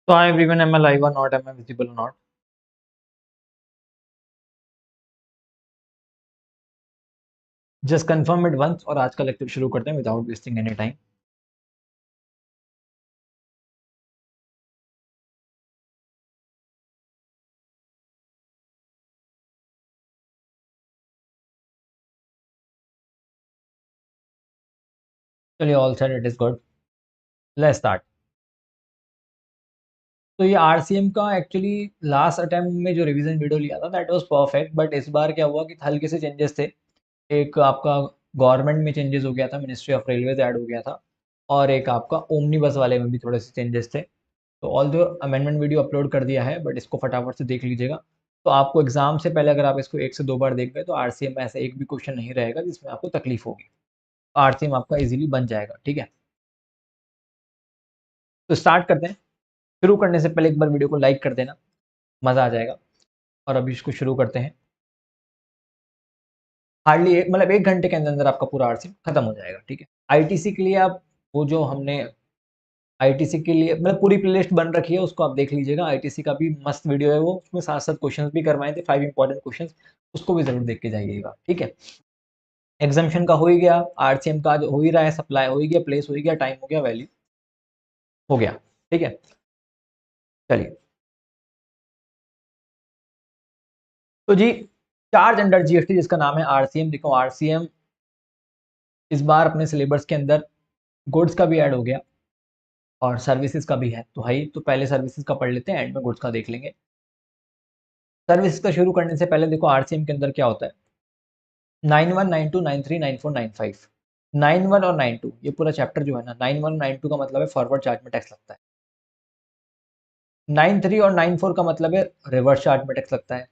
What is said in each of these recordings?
So hi everyone, am I live or not? Am I visible or not? Just confirm it once और आज का lecture शुरू करते हैं विदाउट वेस्टिंग एनी टाइम। चलिए all set, it is good, let's start. तो ये RCM का एक्चुअली लास्ट अटेम्प्ट में जो रिवीजन वीडियो लिया था दैट वाज परफेक्ट, बट इस बार क्या हुआ कि हल्के से चेंजेस थे। एक आपका गवर्नमेंट में चेंजेस हो गया था, मिनिस्ट्री ऑफ रेलवेज ऐड हो गया था, और एक आपका ओमनी बस वाले में भी थोड़े से चेंजेस थे। तो ऑल जो अमेंडमेंट वीडियो अपलोड कर दिया है, बट इसको फटाफट से देख लीजिएगा। तो आपको एग्जाम से पहले अगर आप इसको 1 से 2 बार देख गए तो आरसीएम में ऐसा एक भी क्वेश्चन नहीं रहेगा जिसमें आपको तकलीफ होगी। आरसीएम आपका इजीली बन जाएगा, ठीक है। तो स्टार्ट करते हैं। शुरू करने से पहले एक बार वीडियो को लाइक कर देना, मज़ा आ जाएगा। और अभी इसको शुरू करते हैं। हार्डली मतलब 1 घंटे के अंदर अंदर आपका पूरा आरसीएम खत्म हो जाएगा, ठीक है। आईटीसी के लिए आप वो जो हमने आईटीसी के लिए मतलब पूरी प्लेलिस्ट बन रखी है, उसको आप देख लीजिएगा। आईटीसी का भी मस्त वीडियो है वो, उसमें साथ साथ क्वेश्चंस भी करवाए थे, 5 इंपॉर्टेंट क्वेश्चंस, उसको भी जरूर देख के जाइएगा, ठीक है। एग्जामेशन का हो ही गया, आरसीएम का जो हो ही रहा है, सप्लाई हो ही गया, प्लेस हो ही गया, टाइम हो गया, वैल्यू हो गया, ठीक है। चलिए, तो जी, चार्ज अंडर जीएसटी जिसका नाम है आरसीएम। देखो आरसीएम इस बार अपने सिलेबस के अंदर गुड्स का भी ऐड हो गया और सर्विसेज का भी है, तो है ही। तो पहले सर्विसेज का पढ़ लेते हैं, एंड में गुड्स का देख लेंगे। सर्विसेज का शुरू करने से पहले देखो आरसीएम के अंदर क्या होता है। 91, 92, 93, 94, 95, 91 और 92, ये पूरा चैप्टर जो है ना, 91 92 का मतलब है फॉरवर्ड चार्ज में टैक्स लगता है। 93 और 94 का मतलब है रिवर्स चार्ज में टैक्स लगता है।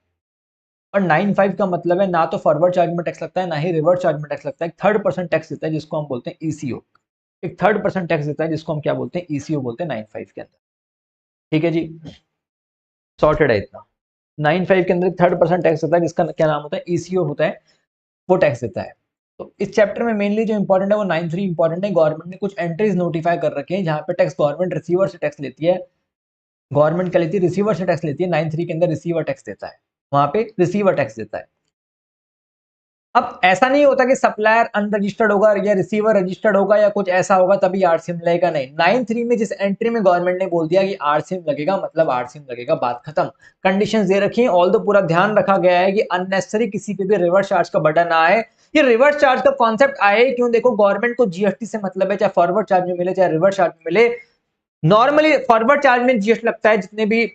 और 95 का मतलब है ना तो फॉरवर्ड चार्ज में टैक्स लगता है, ना ही रिवर्स चार्ज में टैक्स लगता है। थर्ड पर्सेंट टैक्स देता है जिसको हम बोलते हैं ईसीओ। एक थर्ड पर्सेंट टैक्स देता है जिसको हम क्या बोलते हैं, ईसीओ बोलते हैं 95 के अंदर, ठीक है जी। सॉर्टेड है इतना। 95 के अंदर थर्ड पर्सेंट टैक्स होता है जिसका क्या नाम होता है, ईसीओ होता है, वो टैक्स देता है। तो इस चैप्टर में मेनली जो इंपॉर्टेंट है वो 93 इंपॉर्टेंट है। गवर्नमेंट ने कुछ एंट्रीज नोटिफाई कर रखे हैं जहां पे टैक्स गवर्नमेंट रिसीवर से टैक्स लेती है। गवर्नमेंट क्या लेती है, रिसीवर से टैक्स लेती है। 93 के अंदर रिसीवर टैक्स देता है, वहां पे रिसीवर टैक्स देता है। अब ऐसा नहीं होता कि सप्लायर अनरजिस्टर्ड होगा या रिसीवर रजिस्टर्ड होगा या कुछ ऐसा होगा तभी आरसीएम लगेगा, नहीं। 93 में जिस एंट्री में गवर्नमेंट ने बोल दिया कि आरसीएम लगेगा मतलब आरसीएम लगेगा, बात खत्म। कंडीशंस दे रखी हैं, ऑल दो पूरा ध्यान रखा गया है कि अननेसेसरी किसी पे भी रिवर्स चार्ज का बटन ना आए। ये रिवर्स चार्ज का कॉन्सेप्ट आए क्यों, देखो गवर्नमेंट को जीएसटी से मतलब है, चाहे फॉरवर्ड चार्ज में मिले चाहे रिवर्स चार्ज में मिले। नॉर्मली फॉरवर्ड चार्ज में जीएसटी लगता है, जितने भी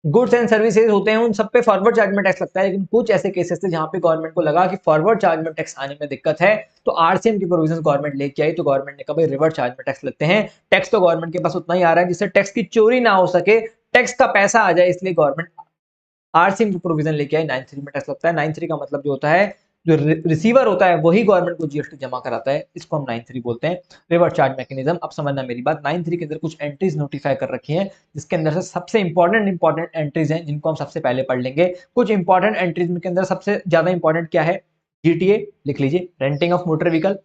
गुड्स एंड सर्विसेज होते हैं उन सब पे फॉरवर्ड चार्ज में टैक्स लगता है। लेकिन कुछ ऐसे केसेस थे जहां पे गवर्नमेंट को लगा कि फॉरवर्ड चार्ज में टैक्स आने में दिक्कत है, तो आरसीएम की प्रोविजंस गवर्नमेंट लेके आई। तो गवर्नमेंट ने कहा भाई रिवर्स चार्ज में टैक्स लगते हैं। टैक्स तो गवर्नमेंट के पास उतना ही आ रहा है जिससे टैक्स की चोरी ना हो सके, टैक्स का पैसा आ जाए, इसलिए गवर्नमेंट आरसीएम की प्रोविजन लेके आई। 93 में टैक्स लगता है। 93 का मतलब जो होता है, जो रिसीवर होता है वही गवर्नमेंट को जीएसटी जमा कराता है, इसको हम 93 बोलते हैं, रिवर्स चार्ज मैकेनिज्म। अब समझना मेरी बात, 93 के अंदर कुछ एंट्रीज नोटिफाई कर रखी हैं जिसके अंदर से सबसे इंपॉर्टेंट एंट्रीज हैं जिनको हम सबसे पहले पढ़ लेंगे। कुछ इंपॉर्टेंट एंट्रीज के अंदर सबसे ज्यादा इंपॉर्टेंट क्या है, जीटीए लिख लीजिए, renting of motor vehicle,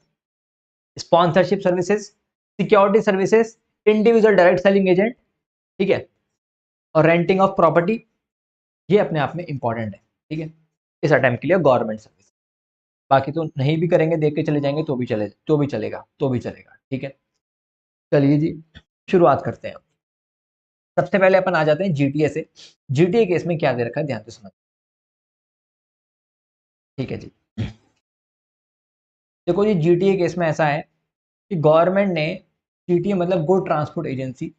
sponsorship services, security services, individual direct selling agent, ठीक है, और रेंटिंग ऑफ प्रॉपर्टी। ये अपने आप में इंपॉर्टेंट है, ठीक है, इस अटेम्प्ट के लिए गवर्नमेंट सर्विस। बाकी तो नहीं भी करेंगे, देख के चले जाएंगे तो भी चलेगा, ठीक है। चलिए जी, शुरुआत करते हैं। सबसे पहले अपन आ जाते हैं जीटीए से। जीटीए केस में क्या दे रखा है, ध्यान से समझ, ठीक है जी। देखो जी, जीटीए केस में ऐसा है कि गवर्नमेंट ने, जीटीए मतलब गुड ट्रांसपोर्ट एजेंसी,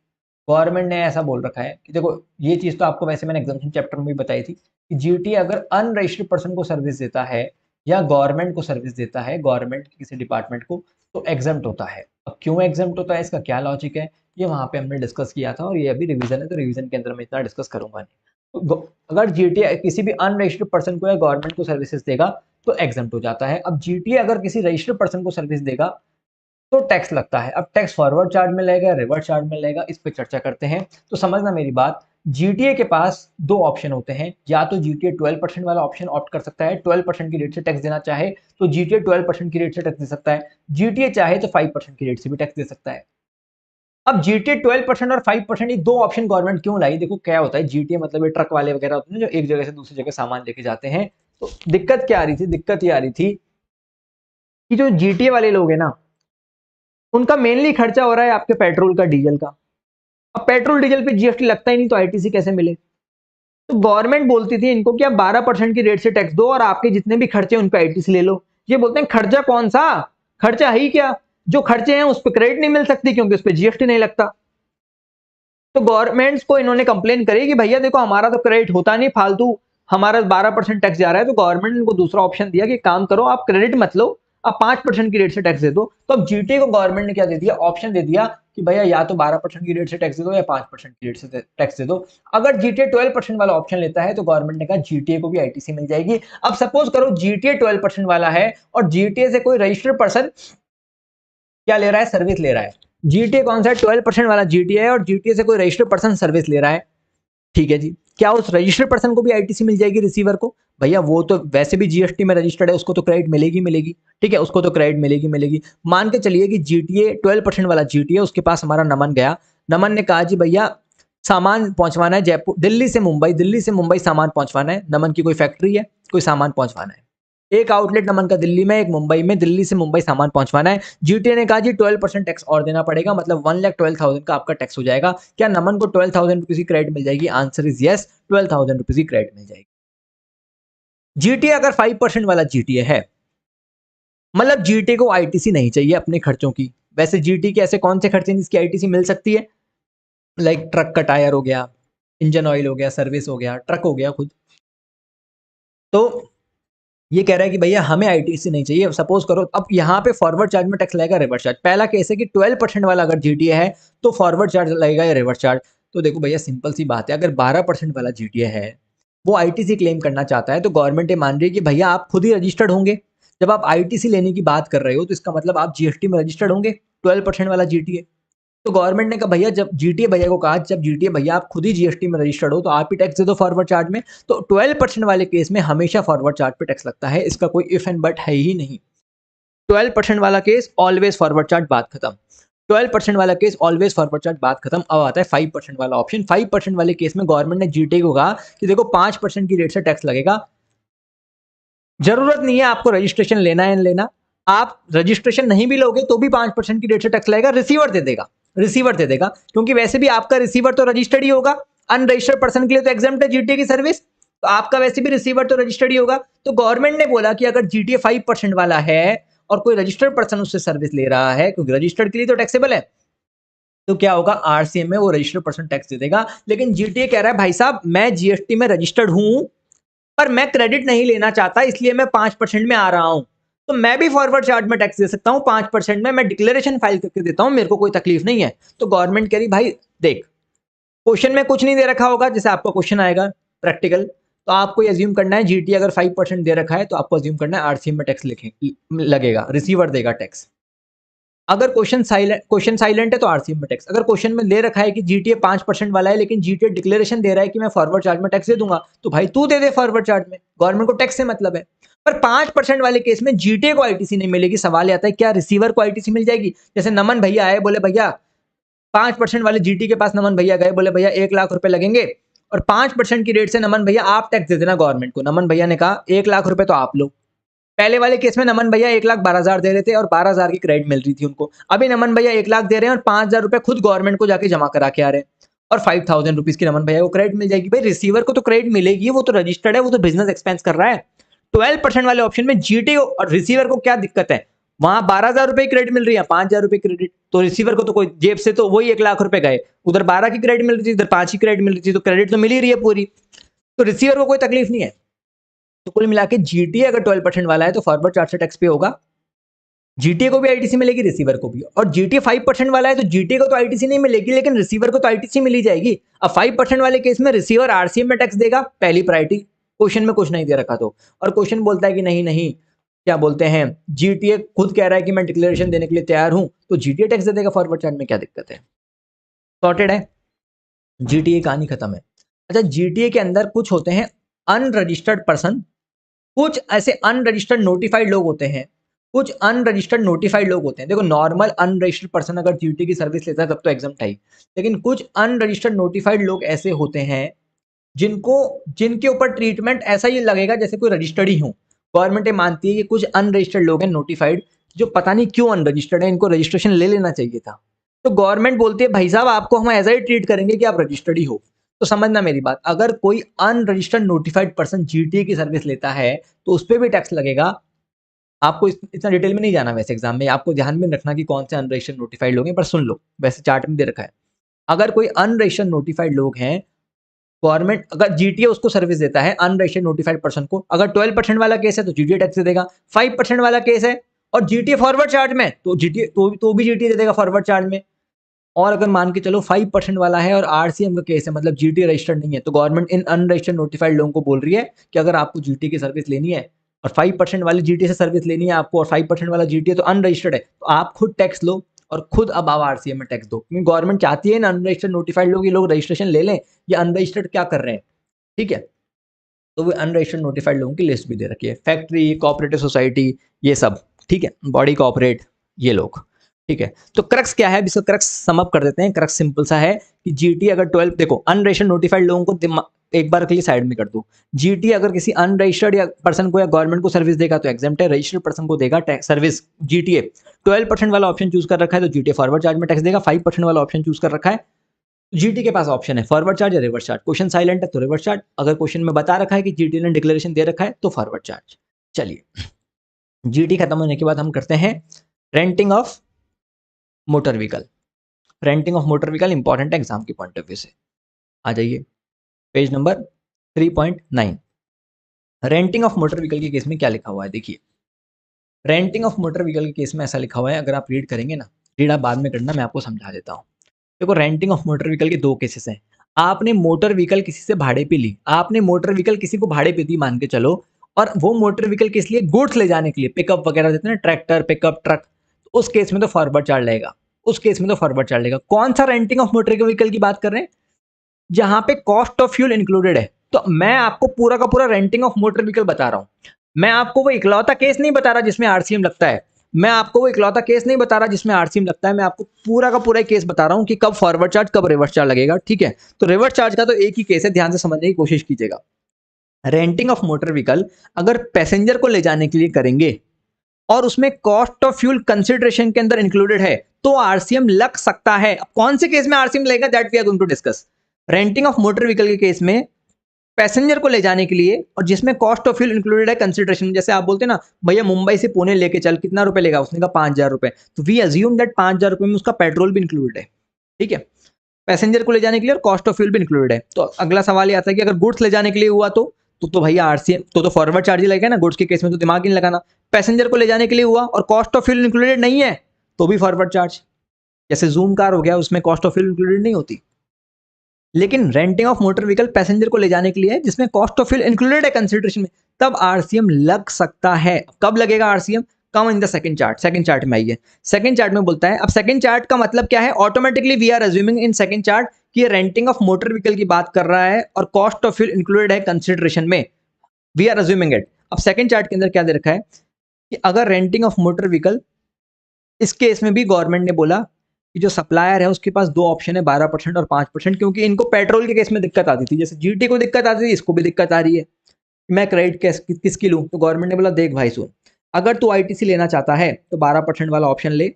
गवर्नमेंट ने ऐसा बोल रखा है कि देखो, ये चीज तो आपको वैसे मैंने एग्जामिनेशन चैप्टर में भी बताई थी कि जीटीए अगर अनरजिस्टर्ड पर्सन को सर्विस देता है या गवर्नमेंट को सर्विस देता है, गवर्नमेंट किसी डिपार्टमेंट को, तो एग्जम्प्ट होता है। अब क्यों एग्जम्प्ट होता है, इसका क्या लॉजिक है, ये वहां पे हमने डिस्कस किया था, और ये अभी रिवीजन है तो रिवीजन के अंदर मैं इतना डिस्कस करूंगा नहीं। तो अगर जीटीए किसी भी अनरजिस्टर्ड पर्सन को या गवर्नमेंट को सर्विसेज देगा तो एग्जम्प्ट हो जाता है। अब जीटीए अगर किसी रजिस्टर्ड पर्सन को सर्विस देगा तो टैक्स लगता है। अब टैक्स फॉरवर्ड चार्ज में लगेगा, रिवर्स चार्ज में लगेगा, इस पे चर्चा करते हैं। तो समझना मेरी बात, जीटीए के पास दो ऑप्शन होते हैं, या तो जीटीए 12% वाला ऑप्शन ऑप्ट कर सकता है, 12% की रेट से टैक्स देना चाहे तो जीटीए 12% की रेट से टैक्स दे सकता है, जीटीए चाहे तो 5% की रेट से भी टैक्स दे सकता है। अब जीटीए 12% और 5% ये दो ऑप्शन गवर्नमेंट क्यों लाई? देखो क्या होता है, जीटीए मतलब ये ट्रक वाले वगैरह होते हैं जो एक जगह से दूसरी जगह सामान लेके जाते हैं। तो दिक्कत क्या आ रही थी? दिक्कत ये आ रही थी कि जो जीटीए वाले लोग हैं ना, उनका मेनली खर्चा हो रहा है आपके पेट्रोल का, डीजल का। अब पेट्रोल डीजल पे जीएसटी लगता ही नहीं तो आईटीसी कैसे मिले? तो गवर्नमेंट बोलती थी इनको कि आप 12% की रेट से टैक्स दो और आपके जितने भी खर्चे उन पे आईटीसी ले लो। ये बोलते हैं खर्चा कौन सा, खर्चा है ही क्या? जो खर्चे हैं उस पर क्रेडिट नहीं मिल सकती क्योंकि उस पर जीएसटी नहीं लगता। तो गवर्नमेंट्स को इन्होंने कंप्लेन करी कि भैया देखो हमारा तो क्रेडिट होता नहीं, फालतू हमारा 12% टैक्स जा रहा है। तो गवर्नमेंट ने इनको दूसरा ऑप्शन दिया कि काम करो, आप क्रेडिट मत लो, आप 5% की रेट से टैक्स दे दो। तो अब जीटीए को गवर्नमेंट ने क्या दे दिया? ऑप्शन दे दिया कि भैया या तो 12% की रेट से टैक्स दे दो या 5% की रेट से टैक्स दे दो। अगर जीटीए 12% वाला ऑप्शन लेता है तो गवर्नमेंट ने कहा जीटीए को भी आईटीसी मिल जाएगी। अब सपोज करो जीटीए 12% वाला है और जीटीए से कोई रजिस्टर्ड पर्सन क्या ले रहा है? सर्विस ले रहा है। जीटीए कौन सा है? 12% वाला जीटीए है और जीटीए से कोई रजिस्टर्ड पर्सन सर्विस ले रहा है। ठीक है जी, क्या उस रजिस्टर्ड पर्सन को भी आईटीसी मिल जाएगी रिसीवर को? भैया वो तो वैसे भी जीएसटी में रजिस्टर्ड है, उसको तो क्रेडिट मिलेगी मिलेगी। ठीक है, उसको तो क्रेडिट मिलेगी मिलेगी। मान के चलिए कि जीटीए 12% वाला जीटीए, उसके पास हमारा नमन गया। नमन ने कहा जी भैया सामान पहुंचवाना है जयपुर, दिल्ली से मुंबई, दिल्ली से मुंबई सामान पहुंचवाना है। नमन की कोई फैक्ट्री है, कोई सामान पहुंचवाना है। एक आउटलेट नमन का दिल्ली में, एक मुंबई में, दिल्ली से मुंबई सामान पहुंचवाना है। जीटीए ने कहा जी 12% टैक्स और देना पड़ेगा, मतलब 1,12,000 का आपका टैक्स हो जाएगा। क्या नमन को 12,000 रुपीज की क्रेडिट मिल जाएगी? आंसर इज यस, 12,000 रुपीज की क्रेडिट मिल जाएगी। जीटीए अगर 5% वाला जीटीए है, मतलब जीटीए को आईटीसी नहीं चाहिए अपने खर्चों की। वैसे जीटीए के ऐसे कौन से खर्चे हैं जिसकी आईटीसी मिल सकती है? लाइक ट्रक का टायर हो गया, इंजन ऑयल हो गया, सर्विस हो गया, ट्रक हो गया खुद। तो ये कह रहा है कि भैया हमें आईटीसी नहीं चाहिए। सपोज करो अब यहाँ पे फॉरवर्ड चार्ज में टैक्स लगेगा, रिवर्स चार्ज। पहला केस है कि 12% वाला अगर जीटीए है तो फॉरवर्ड चार्ज लगेगा या रिवर्स चार्ज। तो देखो भैया सिंपल सी बात है, अगर 12% वाला जीटीए है, वो आईटीसी क्लेम करना चाहता है, तो गवर्नमेंट ये मान रही है कि भैया आप खुद ही रजिस्टर्ड होंगे। जब आप आईटीसी लेने की बात कर रहे हो तो इसका मतलब आप जीएसटी में रजिस्टर्ड होंगे, 12% वाला जीटीए। तो गवर्नमेंट ने कहा भैया, जब जीटीए भैया को कहा जब जीटीए भैया आप खुद ही जीएसटी में रजिस्टर्ड हो तो आप ही टैक्स दे दो फॉरवर्ड चार्ज में। तो 12% वाले केस में हमेशा फॉरवर्ड चार्ज पे टैक्स लगता है, इसका कोई इफ एंड बट है ही नहीं। 12% वाला केस ऑलवेज फॉरवर्ड चार्ज, बात खत्म। 12% वाला केस ऑलवेज फॉरवर्ड चार्ज, बात खत्म। अब आता है 5% वाला ऑप्शन। 5% वाले केस में गवर्नमेंट ने जीटीए को कहा कि देखो 5% की रेट से टैक्स लगेगा, जरूरत नहीं है आपको रजिस्ट्रेशन लेना है लेना, आप रजिस्ट्रेशन नहीं भी लोगे तो भी 5% की रेट से टैक्स लगेगा, रिसीवर दे देगा, रिसीवर दे देगा। क्योंकि वैसे भी आपका रिसीवर तो रजिस्टर्ड ही होगा, अनरजिस्टर्ड पर्सन के लिए तो एग्जाम्प्ट है जीटीए की सर्विस, तो आपका वैसे भी रिसीवर तो रजिस्टर्ड ही होगा। तो गवर्नमेंट ने बोला कि अगर जीटीए 5% वाला है और कोई रजिस्टर्ड पर्सन उससे सर्विस ले रहा है, क्योंकि रजिस्टर्ड के लिए तो टैक्सेबल है, तो क्या होगा? आरसीएम में वो रजिस्टर्ड पर्सन टैक्स दे देगा। लेकिन जीटीए कह रहा है भाई साहब मैं जीएसटी में रजिस्टर्ड हूं पर मैं क्रेडिट नहीं लेना चाहता, इसलिए मैं 5% में आ रहा हूं। तो मैं भी फॉरवर्ड चार्ज में टैक्स दे सकता हूं 5% में, मैं डिक्लेरेशन फाइल करके देता हूं, मेरे को कोई तकलीफ नहीं है। तो गवर्नमेंट कह रही भाई देख, क्वेश्चन में कुछ नहीं दे रखा होगा, जैसे आपका क्वेश्चन आएगा प्रैक्टिकल, तो आपको अज्यूम करना है जीटी अगर 5% दे रखा है तो आपको अज्यूम करना है आरसीएम में टैक्स लगेगा, रिसीवर देगा टैक्स। अगर क्वेश्चन साइलेंट है तो आरसीएम में टैक्स। अगर क्वेश्चन में ले रखा है कि जीटीए 5% वाला है लेकिन जीटीए डिक्लेरेशन दे रहा है कि मैं फॉरवर्ड चार्ज में टैक्स दे दूंगा, तो भाई तू दे दे फॉरवर्ड चार्ज में, गवर्नमेंट को टैक्स से मतलब है। पर 5% वाले केस में जीटीए को आईटीसी नहीं मिलेगी। सवाल आता है क्या रिसीवर को आईटीसी मिल जाएगी? जैसे नमन भैया आए, बोले भैया 5% वाले जीटी के पास नमन भैया गए, बोले भैया 1 लाख रुपए लगेंगे और 5% की रेट से नमन भैया आप टैक्स दे देना गवर्नमेंट को। नमन भैया ने कहा 1 लाख रुपए तो आप लो। पहले वाले केस में नमन भैया 1,12,000 दे रहे थे और 12,000 की क्रेडिट मिल रही थी उनको। अभी नमन भैया 1 लाख दे रहे हैं और 5,000 रुपए खुद गवर्नमेंट को जाके जमा करा के आ रहे हैं और 5,000 रुपीज की नमन भैया को क्रेडिट मिल जाएगी। भाई रिसीवर को तो क्रेडिट मिलेगी, वो तो रजिस्टर्ड है, वो तो बिजनेस एक्सपेंस कर रहा है। 12% वाले ऑप्शन में जीटी और रिसीवर को क्या दिक्कत है? वहां 12,000 रुपए की क्रेडिट मिल रही है, 5,000 रुपए क्रेडिट, तो रिसीवर को तो कोई जेब से तो वही 1 लाख रुपए गए, उधर 12 की क्रेडिट मिल रही थी, इधर 5 की क्रेडिट मिल रही थी, तो क्रेडिट तो मिल ही रही है पूरी, तो रिसीवर को कोई तकलीफ नहीं है। तो कुल मिला के जीटीए अगर 12% वाला है तो फॉरवर्ड चार्ज से टैक्स पे होगा, जीटीए को भी आईटीसी मिलेगी, रिसीवर को भी। और जीटीए 5% वाला है तो जीटीए को तो आईटीसी नहीं मिलेगी लेकिन रिसीवर को तो आईटीसी मिल ही जाएगी। अब 5% वाले केस में रिसीवर आरसीएम में टैक्स देगा, पहली प्रायोरिटी, क्वेश्चन में कुछ नहीं दे रखा तो। और क्वेश्चन बोलता है कि नहीं नहीं, क्या बोलते हैं, जीटीए खुद कह रहा है कि मैं डिक्लेरेशन देने के लिए तैयार हूं, तो जीटीए टैक्स दे देगा फॉरवर्ड चार्ज में, क्या दिक्कत है? सॉर्टेड है, जीटीए कहानी खत्म है। अच्छा, जीटीए के अंदर कुछ होते हैं अनरजिस्टर्ड पर्सन, कुछ ऐसे अनरजिस्टर्ड नोटिफाइड लोग होते हैं कुछ अनरजिस्टर्ड नोटिफाइड लोग होते हैं। देखो नॉर्मल अनरजिस्टर्ड पर्सन अगर जीटी की सर्विस लेता है तब तो एग्जाम है, लेकिन कुछ अनरजिस्टर्ड नोटिफाइड लोग ऐसे होते हैं जिनको जिनके ऊपर ट्रीटमेंट ऐसा ही लगेगा जैसे कोई रजिस्टर्ड ही हो। गवर्नमेंट ये मानती है कि कुछ अनरजिस्टर्ड लोग हैं नोटिफाइड, जो पता नहीं क्यों अनरजिस्टर्ड है, इनको रजिस्ट्रेशन ले लेना चाहिए था। तो गवर्नमेंट बोलती है भाई साहब आपको हम ऐसा ही ट्रीट करेंगे कि आप रजिस्टर्ड ही हो। तो समझना मेरी बात, अगर कोई अनरजिस्टर्ड नोटिफाइड पर्सन जीटीए की सर्विस लेता है तो उस पर भी टैक्स लगेगा। आपको इतना डिटेल में नहीं जाना वैसे एग्जाम में, आपको ध्यान में रखना कि कौन से अनरजिस्टर्ड नोटिफाइड लोग हैं, पर सुन लो वैसे चार्ट में दे रखा है। अगर कोई अनरजिस्टर्ड नोटिफाइड लोग हैं, गवर्नमेंट अगर जीटीए उसको सर्विस देता है अनरजिस्टर्ड नोटिफाइड पर्सन को, अगर 12% वाला केस है तो जीटीए टैक्स दे देगा, 5% वाला केस है और जीटीए फॉरवर्ड चार्ज में तो जीटीए तो भी जीटीए दे देगा फॉरवर्ड चार्ज में। और अगर मान के चलो 5% वाला है और आरसीएम का केस है, मतलब जीटीए रजिस्टर्ड नहीं है, तो गवर्नमेंट इन अनरजिस्टर्ड नोटिफाइड लोगों को बोल रही है कि अगर आपको जीटीए की सर्विस लेनी है और 5% वाली जीटीए से सर्विस लेनी है आपको, और 5% वाला जीटीए तो अनरजिस्टर्ड है, तो आप खुद टैक्स लो और खुद अब आप आरसीएम में टैक्स दो। क्योंकि गवर्नमेंट चाहती है ना अनरजिस्टर्ड नोटिफाइड लोग, ये लोग रजिस्ट्रेशन ले लें, ये अनरजिस्टर्ड क्या कर रहे हैं, ठीक है। तो वो अनरजिस्टर्ड नोटिफाइड लोगों की लिस्ट भी दे रखी है, फैक्ट्री, कोऑपरेटिव सोसाइटी, ये सब, ठीक है, बॉडी कोऑपरेट, ये लोग, ठीक है। तो क्रक्स क्या है, इसका क्रक्स सम अप कर देते हैं। क्रक्स सिंपल सा है कि जीटी अगर 12, देखो अनरजिस्टर्ड नोटिफाइड लोगों को एक बार के लिए साइड में कर दो। जीटी अगर किसी अनरजिस्टर्ड या पर्सन को या गवर्नमेंट को सर्विस देगा तो एग्जेम्प्ट है, रजिस्टर्ड पर्सन को देगा सर्विस जीटीए 12% वाला ऑप्शन चूज कर रखा है तो जीटीए फॉरवर्ड चार्ज में टैक्स देगा, 5% वाला ऑप्शन चूज कर रखा है, जीटी के पास ऑप्शन है फॉरवर्ड चार्ज या रिवर्स चार्ज। क्वेश्चन साइलेंट है तो रिवर्स चार्ज, अगर क्वेश्चन में बता रखा है कि जीटी ने डिक्लेरेशन दे रखा है तो फॉरवर्ड चार्ज। चलिए जीटी खत्म होने के बाद हम करते हैं renting of motor vehicle. Renting of motor vehicle important है एग्जाम के पॉइंट ऑफ व्यू से। आ जाइए page number 3.9। Renting of motor vehicle के केस में क्या लिखा हुआ है, देखिए रेंटिंग ऑफ मोटर व्हीकल के केस में ऐसा लिखा हुआ है, अगर आप रीड करेंगे ना, रीड आप बाद में करना, मैं आपको समझा देता हूँ। देखो रेंटिंग ऑफ मोटर व्हीकल के दो केसेस हैं। आपने मोटर व्हीकल किसी से भाड़े पे ली, आपने मोटर व्हीकल किसी को भाड़े पे दी मान के चलो, और वो मोटर व्हीकल किस लिए, गुड्स ले जाने के लिए, पिकअप वगैरह देते हैं ना, ट्रैक्टर पिकअप ट्रक, तो उस केस में तो फॉरवर्ड चार्ज लगेगा, उस केस में तो फॉरवर्ड चार्ज लगेगा। कौन सा रेंटिंग ऑफ मोटर व्हीकल की बात कर रहे हैं, जहां पे कॉस्ट ऑफ फ्यूल इंक्लूडेड है। तो मैं आपको पूरा का पूरा रेंटिंग ऑफ मोटर व्हीकल बता रहा हूं, मैं आपको वो इकलौता केस नहीं बता रहा जिसमें आरसीएम लगता है, मैं आपको वो इकलौता केस नहीं बता रहा जिसमें आरसीएम लगता है, मैं आपको पूरा का पूरा केस बता रहा हूं कि कब फॉरवर्ड चार्ज कब रिवर्स चार्ज लगेगा, ठीक है। तो रिवर्स चार्ज का तो एक ही केस है, ध्यान से समझने की कोशिश कीजिएगा। रेंटिंग ऑफ मोटर व्हीकल अगर पैसेंजर को ले जाने के लिए करेंगे और उसमें कॉस्ट ऑफ फ्यूल कंसिडरेशन के अंदर इंक्लूडेड है तो आरसीएम लग सकता है। अब कौन से केस में आरसीएम लगेगा that we are going to discuss. Renting of motor vehicle के केस में पैसेंजर को ले जाने के लिए और जिसमें कॉस्ट ऑफ फ्यूल इंक्लूडेड है कंसिडरेशन, जैसे आप बोलते हैं ना भैया मुंबई से पुणे लेके चल, कितना रुपए लेगा, उसने कहा 5,000 रुपए, तो वी अज्यूम दैट 5,000 रुपए में उसका पेट्रोल भी इंक्लूडेड है, ठीक है, पैसेंजर को ले जाने के लिए और कॉस्ट ऑफ फ्यूल भी इंक्लूडेड है। तो अगला सवाल ये आता है कि अगर गुड्स ले जाने के लिए हुआ तो भैया आरसीएम तो फॉरवर्ड चार्ज ही लगेगा ना, गुड्स के केस में तो दिमाग ही नहीं लगाना। पैसेंजर को ले जाने के लिए हुआ और कॉस्ट ऑफ फ्यूल इंक्लूडेड नहीं है तो भी फॉरवर्ड चार्ज, जैसे जूम कार हो गया उसमें कॉस्ट ऑफ फ्यूल इंक्लूडेड नहीं होती। लेकिन renting of motor vehicle passenger को ले जाने के लिए है जिसमें कॉस्ट ऑफ फ्यूल इंक्लूडेड है कंसिडरेशन में, तब आरसीएम लग सकता है। कब लगेगा RCM, come in the second chart, second chart में आइए, सेकंड चार्ट में बोलता है। अब सेकंड चार्ट का मतलब क्या है, automatically we are assuming in second chart कि रेंटिंग ऑफ मोटर व्हीकल की बात कर रहा है और कॉस्ट ऑफ फ्यूल इंक्लूडेड है कंसिडरेशन में, वी आर अज्यूमिंग इट। अब सेकंड चार्ट के अंदर क्या दे रखा है कि अगर रेंटिंग ऑफ मोटर व्हीकल, इस केस में भी गवर्नमेंट ने बोला कि जो सप्लायर है उसके पास दो ऑप्शन है 12% और 5%, क्योंकि इनको पेट्रोल के केस में दिक्कत आती थी, जैसे जीटी को दिक्कत आती थी इसको भी दिक्कत आ रही है, मैं क्रेडिट किसकी लूँ। तो गवर्नमेंट ने बोला देख भाई सुन, अगर तू आईटीसी लेना चाहता है तो 12% वाला ऑप्शन ले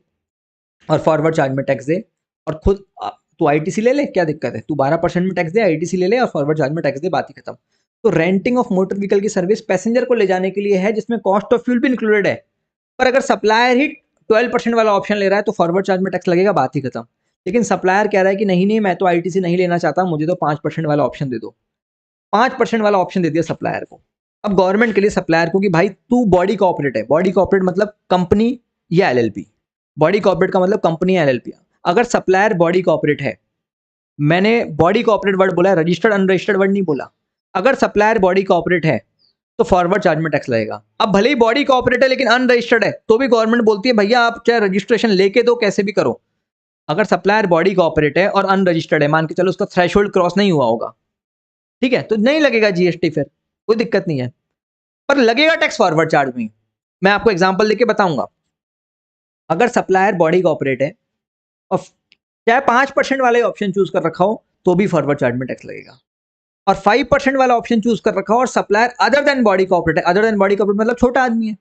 और फॉरवर्ड चार्ज में टैक्स दे, और खुद तू आईटीसी ले ले, क्या दिक्कत है, तू 12% में टैक्स दे, आईटीसी ले ले और फॉरवर्ड चार्ज में टैक्स दे, बात ही खत्म। तो रेंटिंग ऑफ मोटर व्हीकल की सर्विस पैसेंजर को ले जाने के लिए है जिसमें कॉस्ट ऑफ फ्यूल भी इंक्लूडेड है, पर अगर सप्लायर ही 12% वाला ऑप्शन ले रहा है तो फॉरवर्ड चार्ज में टैक्स लगेगा, बात ही खत्म। लेकिन सप्लायर कह रहा है कि नहीं नहीं मैं तो आईटीसी नहीं लेना चाहता, मुझे तो 5% वाला ऑप्शन दे दो, 5% वाला ऑप्शन दे दिया सप्लायर को। अब गवर्नमेंट के लिए सप्लायर को कि भाई तू बॉडी कॉर्पोरेट है, बॉडी कॉर्पोरेट मतलब कंपनी या एलएलपी, बॉडी कॉर्पोरेट का मतलब कंपनी या एलएलपी। अगर सप्लायर बॉडी कॉर्पोरेट है, मैंने बॉडी कॉर्पोरेट वर्ड बोला है, रजिस्टर्ड अनरजिस्टर्ड वर्ड नहीं बोला, अगर सप्लायर बॉडी कॉर्पोरेट है तो फॉरवर्ड चार्ज में टैक्स लगेगा। अब भले ही बॉडी कॉर्पोरेट है लेकिन अनरजिस्टर्ड है तो भी गवर्नमेंट बोलती है भैया आप चाहे रजिस्ट्रेशन लेके दो कैसे भी करो। अगर सप्लायर बॉडी कॉर्पोरेट है और अनरजिस्टर्ड है, मान के चलो उसका थ्रेशोल्ड क्रॉस नहीं हुआ होगा, ठीक है, तो नहीं लगेगा जीएसटी, फिर कोई दिक्कत नहीं है, पर लगेगा टैक्स फॉरवर्ड चार्ज में। मैं आपको एग्जांपल देके बताऊंगा। अगर सप्लायर बॉडी कॉर्पोरेट है और चाहे 5% वाले ऑप्शन चूज कर रखा हो तो भी फॉरवर्ड चार्ज में टैक्स लगेगा, और 5% वाला ऑप्शन चूज कर रखा हो और supplier other than body corporate है, अदर देन बॉडी कॉर्पोरेट मतलब छोटा आदमी है,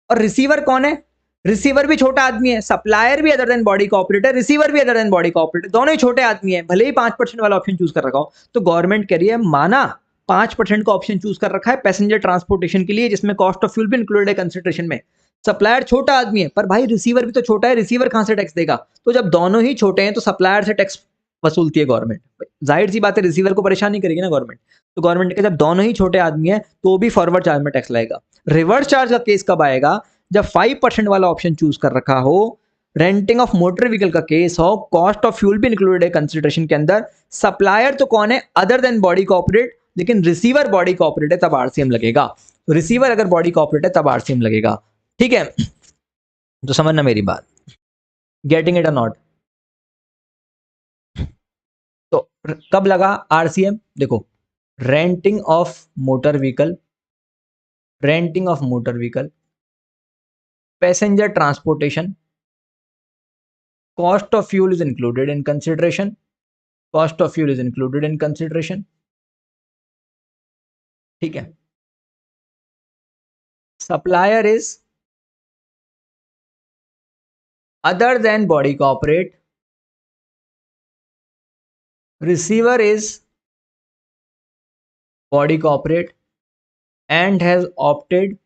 और रिसीवर कौन है, रिसीवर भी छोटा आदमी है, सप्लायर भी अदर देन बॉडी कॉर्पोरेट है, रिसीवर भी अदर देन बॉडी कॉर्पोरेट है, दोनों ही छोटे आदमी है, भले ही 5% वाला ऑप्शन चूज कर रखा हो, तो गवर्नमेंट कह रही है माना 5% का ऑप्शन चूज कर रखा है पैसेंजर ट्रांसपोर्टेशन के लिए, जिसमें कॉस्ट ऑफ फ्यूल भी इंक्लूडेड है कंसिडरेशन में। सप्लायर छोटा आदमी है, पर भाई रिसीवर भी तो छोटा है, रिसीवर कहां से टैक्स देगा? तो जब दोनों ही छोटे हैं तो सप्लायर से टैक्स वसूलती है गवर्नमेंट। जाहिर सी बात है रिसीवर को परेशान नहीं करेगी ना गवर्नमेंट। तो गवर्नमेंट के जब दोनों ही छोटे आदमी है तो भी फॉरवर्ड चार्ज में टैक्स लगेगा। रिवर्स चार्ज का केस कब आएगा? जब 5% वाला ऑप्शन चूज कर रखा हो, रेंटिंग ऑफ मोटर व्हीकल का केस हो, कॉस्ट ऑफ फ्यूल भी इंक्लूडेड है कंसिडरेशन के अंदर, सप्लायर तो कौन है, अदर देन बॉडी कॉर्पोरेट, लेकिन रिसीवर बॉडी कॉर्पोरेट है, तब आरसीएम लगेगा। तो रिसीवर अगर बॉडी कॉर्पोरेट है तब आरसीएम लगेगा। ठीक है, तो समझना मेरी बात, गेटिंग इट और नॉट। तो कब लगा आरसीएम? देखो, renting of motor vehicle, renting of motor vehicle, passenger transportation, cost of fuel is included in consideration, cost of fuel is included in consideration। ठीक है, supplier is other than body corporate, receiver is body corporate and has opted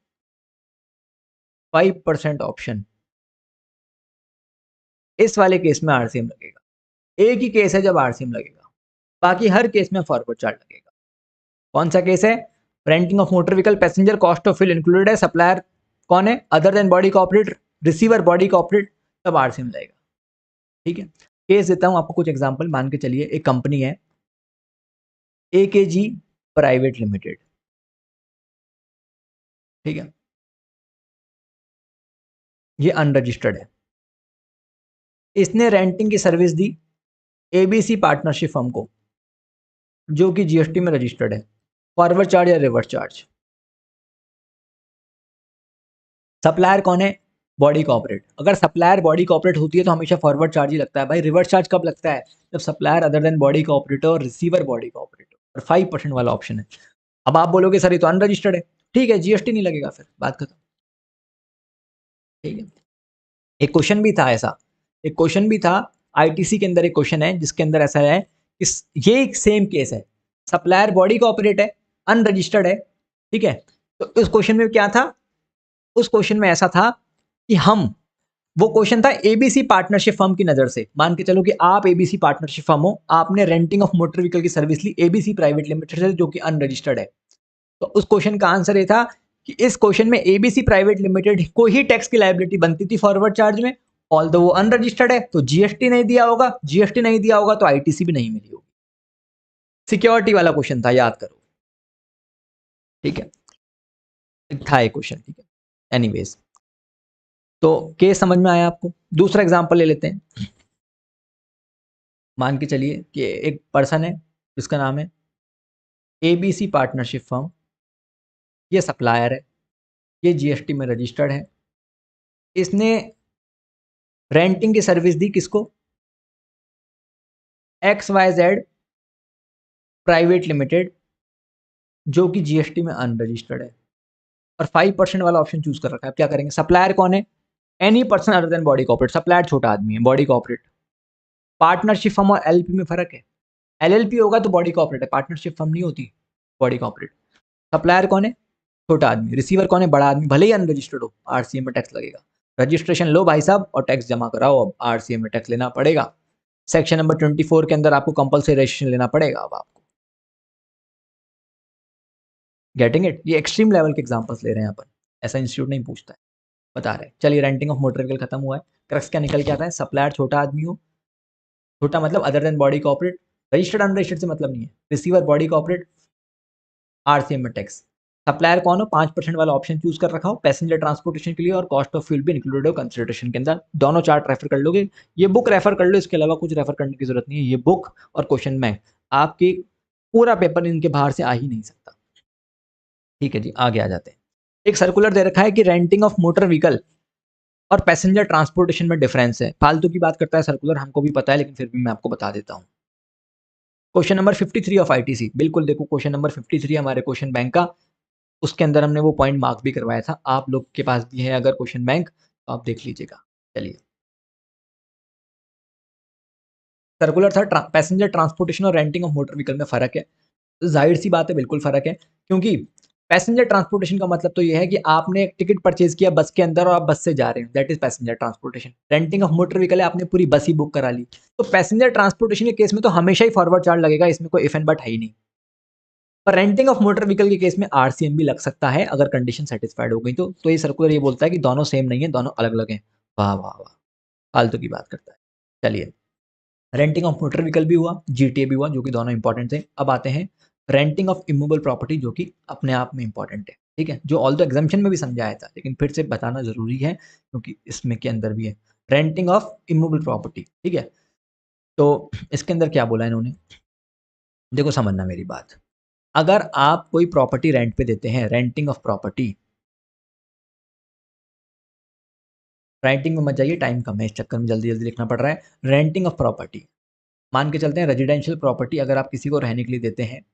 5% option. इस वाले case में RCM लगेगा। एक ही case है जब RCM लगेगा, बाकी हर केस में फॉरवर्ड चार्ज लगेगा। कौन सा केस है? Renting of motor vehicle, passenger, cost of fuel included है, सप्लायर कौन है, other than body corporate, receiver body corporate, तब आरसीएम लगेगा। ठीक है, केस देता हूं आपको कुछ एग्जांपल। मान के चलिए एक कंपनी है एकेजी प्राइवेट लिमिटेड। ठीक है, ये अनरजिस्टर्ड है, इसने रेंटिंग की सर्विस दी एबीसी पार्टनरशिप फर्म को, जो कि जीएसटी में रजिस्टर्ड है। फॉरवर्ड चार्ज या रिवर्स चार्ज? सप्लायर कौन है? Body corporate. अगर सप्लायर बॉडी कॉर्पोरेट होती है तो हमेशा फॉरवर्ड चार्ज ही लगता है भाई। रिवर्स चार्ज कब लगता है? जब supplier other than body corporate और रिसीवर बॉडी कॉर्पोरेट और 5% वाला ऑप्शन है। अब आप बोलोगे सर ये तो अनरजिस्टर्ड है, ठीक है, जीएसटी नहीं लगेगा, फिर बात खत्म। ठीक है, एक क्वेश्चन भी था ऐसा, एक क्वेश्चन भी था आईटीसी के अंदर, एक क्वेश्चन है जिसके अंदर ऐसा है, ये एक सेम केस है, सप्लायर बॉडी कॉर्पोरेट है, अनरजिस्टर्ड है। ठीक है, तो उस क्वेश्चन में क्या था? उस क्वेश्चन में ऐसा था कि वो क्वेश्चन था एबीसी पार्टनरशिप फर्म की नजर से। मान के चलो कि आप एबीसी पार्टनरशिप फर्म हो, आपने रेंटिंग ऑफ मोटर व्हीकल की सर्विस ली एबीसी प्राइवेट लिमिटेड से, जो कि अनरजिस्टर्ड है। तो उस क्वेश्चन का आंसर ये था कि इस क्वेश्चन में एबीसी प्राइवेट लिमिटेड को ही टैक्स की लायबिलिटी बनती थी फॉरवर्ड चार्ज में, ऑल्दो वो अनरजिस्टर्ड है तो जीएसटी नहीं दिया होगा, जीएसटी नहीं दिया होगा तो आईटीसी भी नहीं मिली होगी। सिक्योरिटी वाला क्वेश्चन था, याद करो। ठीक है, था एक क्वेश्चन। ठीक है, एनीवेज, तो केस समझ में आया आपको? दूसरा एग्जांपल ले लेते हैं। मान के चलिए कि एक पर्सन है जिसका नाम है एबीसी पार्टनरशिप फर्म, ये सप्लायर है, ये जीएसटी में रजिस्टर्ड है, इसने रेंटिंग की सर्विस दी किसको? XYZ प्राइवेट लिमिटेड, जो कि जीएसटी में अनरजिस्टर्ड है, और 5% वाला ऑप्शन चूज कर रखा है। क्या करेंगे? सप्लायर कौन है? Any person other than body corporate. Supplier छोटा आदमी है, बॉडी कॉर्पोरेट। पार्टनरशिप फर्म और एलपी में फर्क है, एलएलपी होगा तो बॉडी कॉर्पोरेट है, पार्टनरशिप फर्म नहीं होती बॉडी कॉर्पोरेट। सप्लायर कौन है? छोटा आदमी। रिसीवर कौन है? बड़ा आदमी, भले ही अनरजिस्टर्ड हो, आरसीएम में टैक्स लगेगा। रजिस्ट्रेशन लो भाई साहब और टैक्स जमा कराओ, अब आरसीएम में टैक्स लेना पड़ेगा। सेक्शन नंबर 24 के अंदर आपको कंपलसरी रजिस्ट्रेशन लेना पड़ेगा अब आपको। Getting it? ये एक्सट्रीम लेवल के एग्जांपल्स ले रहे हैं अपन, ऐसा इंस्टीट्यूट नहीं पूछता है, बता रहे हैं। चलिए, रेंटिंग ऑफ मोटर व्हीकल खत्म हुआ है, क्रक्स क्या निकल के आता है? सप्लायर छोटा आदमी हो, छोटा मतलब other than body corporate, registered unregistered से मतलब नहीं है, रिसीवर बॉडी कॉर्पोरेट, आरसीएम में टैक्स। सप्लायर कौन हो? 5% वाला ऑप्शन चूज कर रखा हो पैसेंजर ट्रांसपोर्टेशन के लिए, और कॉस्ट ऑफ फ्यूल भी इंक्लूडेड हो कंसिडरेशन के अंदर। दोनों चार्ट रेफर कर लोगे, ये बुक रेफर कर लो, इसके अलावा कुछ रेफर करने की जरूरत नहीं है। ये बुक और क्वेश्चन में आपकी पूरा पेपर इनके बाहर से आ ही नहीं सकता। ठीक है जी, आगे आ जाते हैं। एक सर्कुलर दे रखा है कि रेंटिंग ऑफ मोटर व्हीकल और पैसेंजर ट्रांसपोर्टेशन में डिफरेंस है। फालतू की बात करता है सर्कुलर, हमको भी पता है, लेकिन फिर भी मैं आपको बता देता हूँ। क्वेश्चन नंबर 53 ऑफ आईटीसी, बिल्कुल देखो क्वेश्चन नंबर 53 हमारे क्वेश्चन बैंक का, उसके अंदर हमने वो पॉइंट मार्क भी करवाया था। आप लोग के पास भी है अगर क्वेश्चन बैंक तो आप देख लीजिएगा। चलिए, सर्कुलर था पैसेंजर ट्रांसपोर्टेशन और रेंटिंग ऑफ मोटर व्हीकल में फर्क है। तो जाहिर सी बात है, बिल्कुल फर्क है, क्योंकि पैसेंजर ट्रांसपोर्टेशन का मतलब तो ये है कि आपने एक टिकट परचेज किया बस के अंदर और आप बस से जा रहे हैं, that is passenger transportation. Renting of motor vehicle है, आपने पूरी बस ही बुक करा ली। तो पैसेंजर ट्रांसपोर्टेशन के केस में तो हमेशा ही फॉरवर्ड चार्ज लगेगा, इसमें कोई इफ एंड बट है ही नहीं। पर रेंटिंग ऑफ मोटर व्हीकल के केस में आरसीएम भी लग सकता है अगर कंडीशन सेटिस्फाइड हो गई तो ये सर्कुलर ये बोलता है कि दोनों सेम नहीं है, दोनों अलग अलग हैं। वाह वाह वाह, फालतू की बात करता है। चलिए, रेंटिंग ऑफ मोटर व्हीकल भी हुआ, जीटीए भी हुआ, जो कि दोनों इंपॉर्टेंट थे। अब आते हैं रेंटिंग ऑफ इमूवेबल प्रॉपर्टी, जो कि अपने आप में इंपॉर्टेंट है, ठीक है, जो ऑल द एग्जाम्शन में भी समझाया था, लेकिन फिर से बताना जरूरी है क्योंकि इसमें के अंदर भी है रेंटिंग ऑफ इमूवेबल प्रॉपर्टी, ठीक है। तो इसके अंदर क्या बोला इन्होंने, देखो समझना मेरी बात। अगर आप कोई प्रॉपर्टी रेंट पे देते हैं, रेंटिंग ऑफ प्रॉपर्टी, राइटिंग में मत जाइए, टाइम कम है, इस चक्कर में जल्दी जल्दी लिखना पड़ रहा है। रेंटिंग ऑफ प्रॉपर्टी, मान के चलते हैं रेजिडेंशियल प्रॉपर्टी अगर आप किसी को रहने के लिए देते हैं,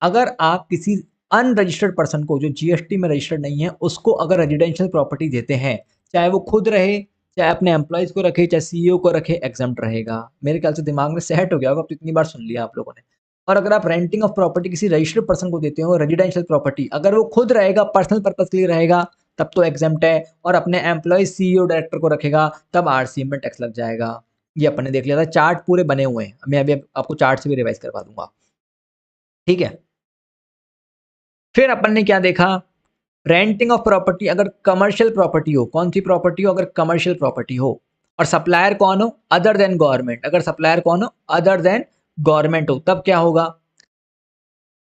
अगर आप किसी अनरजिस्टर्ड पर्सन को जो जीएसटी में रजिस्टर्ड नहीं है उसको अगर रेजिडेंशियल प्रॉपर्टी देते हैं, चाहे वो खुद रहे, चाहे अपने एम्प्लॉयज को रखे, चाहे सीईओ को रखे, एग्जम्प्ट रहेगा। मेरे ख्याल से दिमाग में सेट हो गया होगा, अब तो इतनी बार सुन लिया आप लोगों ने। और अगर आप रेंटिंग ऑफ प्रॉपर्टी किसी रजिस्टर्ड पर्सन को देते हो, रेजिडेंशियल प्रॉपर्टी, अगर वो खुद रहेगा, पर्सनल पर्पज के लिए रहेगा, तब तो एग्जम्प्ट है, और अपने एम्प्लॉय सीईओ डायरेक्टर को रखेगा तब आरसीएम में टैक्स लग जाएगा। ये अपन ने देख लिया था, चार्ट पूरे बने हुए हैं, मैं अभी आपको चार्ट से भी रिवाइज करवा दूंगा, ठीक है। फिर अपन ने क्या देखा, रेंटिंग ऑफ प्रॉपर्टी अगर कमर्शियल प्रॉपर्टी हो, कौन सी प्रॉपर्टी हो, अगर कमर्शियल प्रॉपर्टी हो, और सप्लायर कौन हो, अदर देन गवर्नमेंट, अगर सप्लायर कौन हो, अदर देन गवर्नमेंट हो, तब क्या होगा,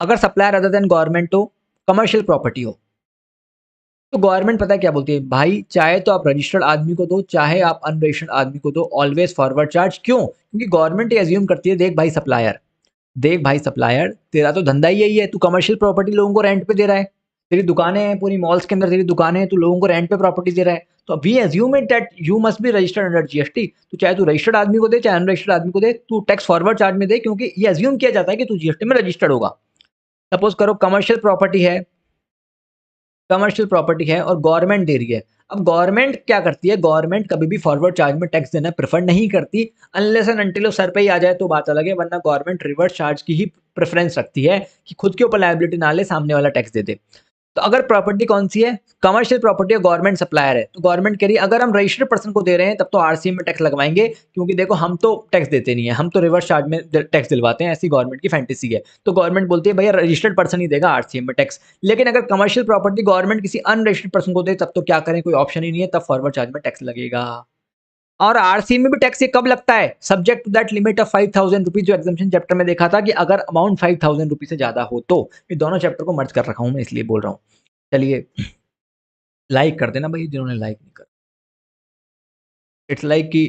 अगर सप्लायर अदर देन गवर्नमेंट हो, कमर्शियल प्रॉपर्टी हो, तो गवर्नमेंट पता है क्या बोलती है, भाई चाहे तो आप रजिस्टर्ड आदमी को दो, चाहे आप अनरजिस्टर्ड आदमी को दो, ऑलवेज फॉरवर्ड चार्ज। क्यों? क्योंकि गवर्नमेंट ये एज्यूम करती है, देख भाई सप्लायर, तेरा तो धंधा ही यही है, तू कमर्शियल प्रॉपर्टी लोगों को रेंट पे दे रहा है, तेरी दुकानें हैं पूरी मॉल्स के अंदर, तेरी दुकानें हैं, तू लोगों को रेंट पे प्रॉपर्टी दे रहा है, तो we assume it that you must be registered under GST. तो चाहे तू रजिस्टर्ड आदमी को दे, चाहे अनरजिस्टर्ड आदमी को दे, तू टैक्स फॉरवर्ड चार्ज में दे, क्योंकि ये एज्यूम किया जाता है कि तू जीएसटी में रजिस्टर्ड होगा। सपोज करो कमर्शियल प्रॉपर्टी है और गवर्नमेंट दे रही है। अब गवर्नमेंट क्या करती है, गवर्नमेंट कभी भी फॉरवर्ड चार्ज में टैक्स देना प्रेफर नहीं करती, अनलेस एंड अनटिल वो सर पे ही आ जाए तो बात अलग है, वरना गवर्नमेंट रिवर्स चार्ज की ही प्रेफरेंस रखती है कि खुद के ऊपर लायबिलिटी ना ले, सामने वाला टैक्स दे दे। तो अगर प्रॉपर्टी कौन सी है, कमर्शियल प्रॉपर्टी है, गवर्नमेंट सप्लायर है, तो गवर्नमेंट कह रही है अगर हम रजिस्टर्ड पर्सन को दे रहे हैं तब तो आरसीएम में टैक्स लगवाएंगे, क्योंकि देखो हम तो टैक्स देते नहीं है, हम तो रिवर्स चार्ज में टैक्स दिलवाते हैं, ऐसी गवर्नमेंट की फैंटेसी है। तो गवर्नमेंट बोलती है भैया रजिस्टर्ड पर्सन ही देगा आरसीएम में टैक्स। लेकिन अगर कमर्शियल प्रॉपर्टी गवर्नमेंट किसी अनरजिस्टर्ड पर्सन को दे तब तो क्या करें, कोई ऑप्शन ही नहीं है, तब फॉरवर्ड चार्ज में टैक्स लगेगा। और आरसीएम में भी टैक्स ये कब लगता है, subject to that limit of 5,000 rupees, जो एग्जामिशन चैप्टर में देखा था कि अगर अमाउंट 5,000 रुपीज से ज्यादा हो तो। ये दोनों चैप्टर को मर्ज कर रखा हूं मैं, इसलिए बोल रहा हूँ। चलिए, लाइक कर देना भाई जिन्होंने लाइक नहीं कर, इट्स लाइक कि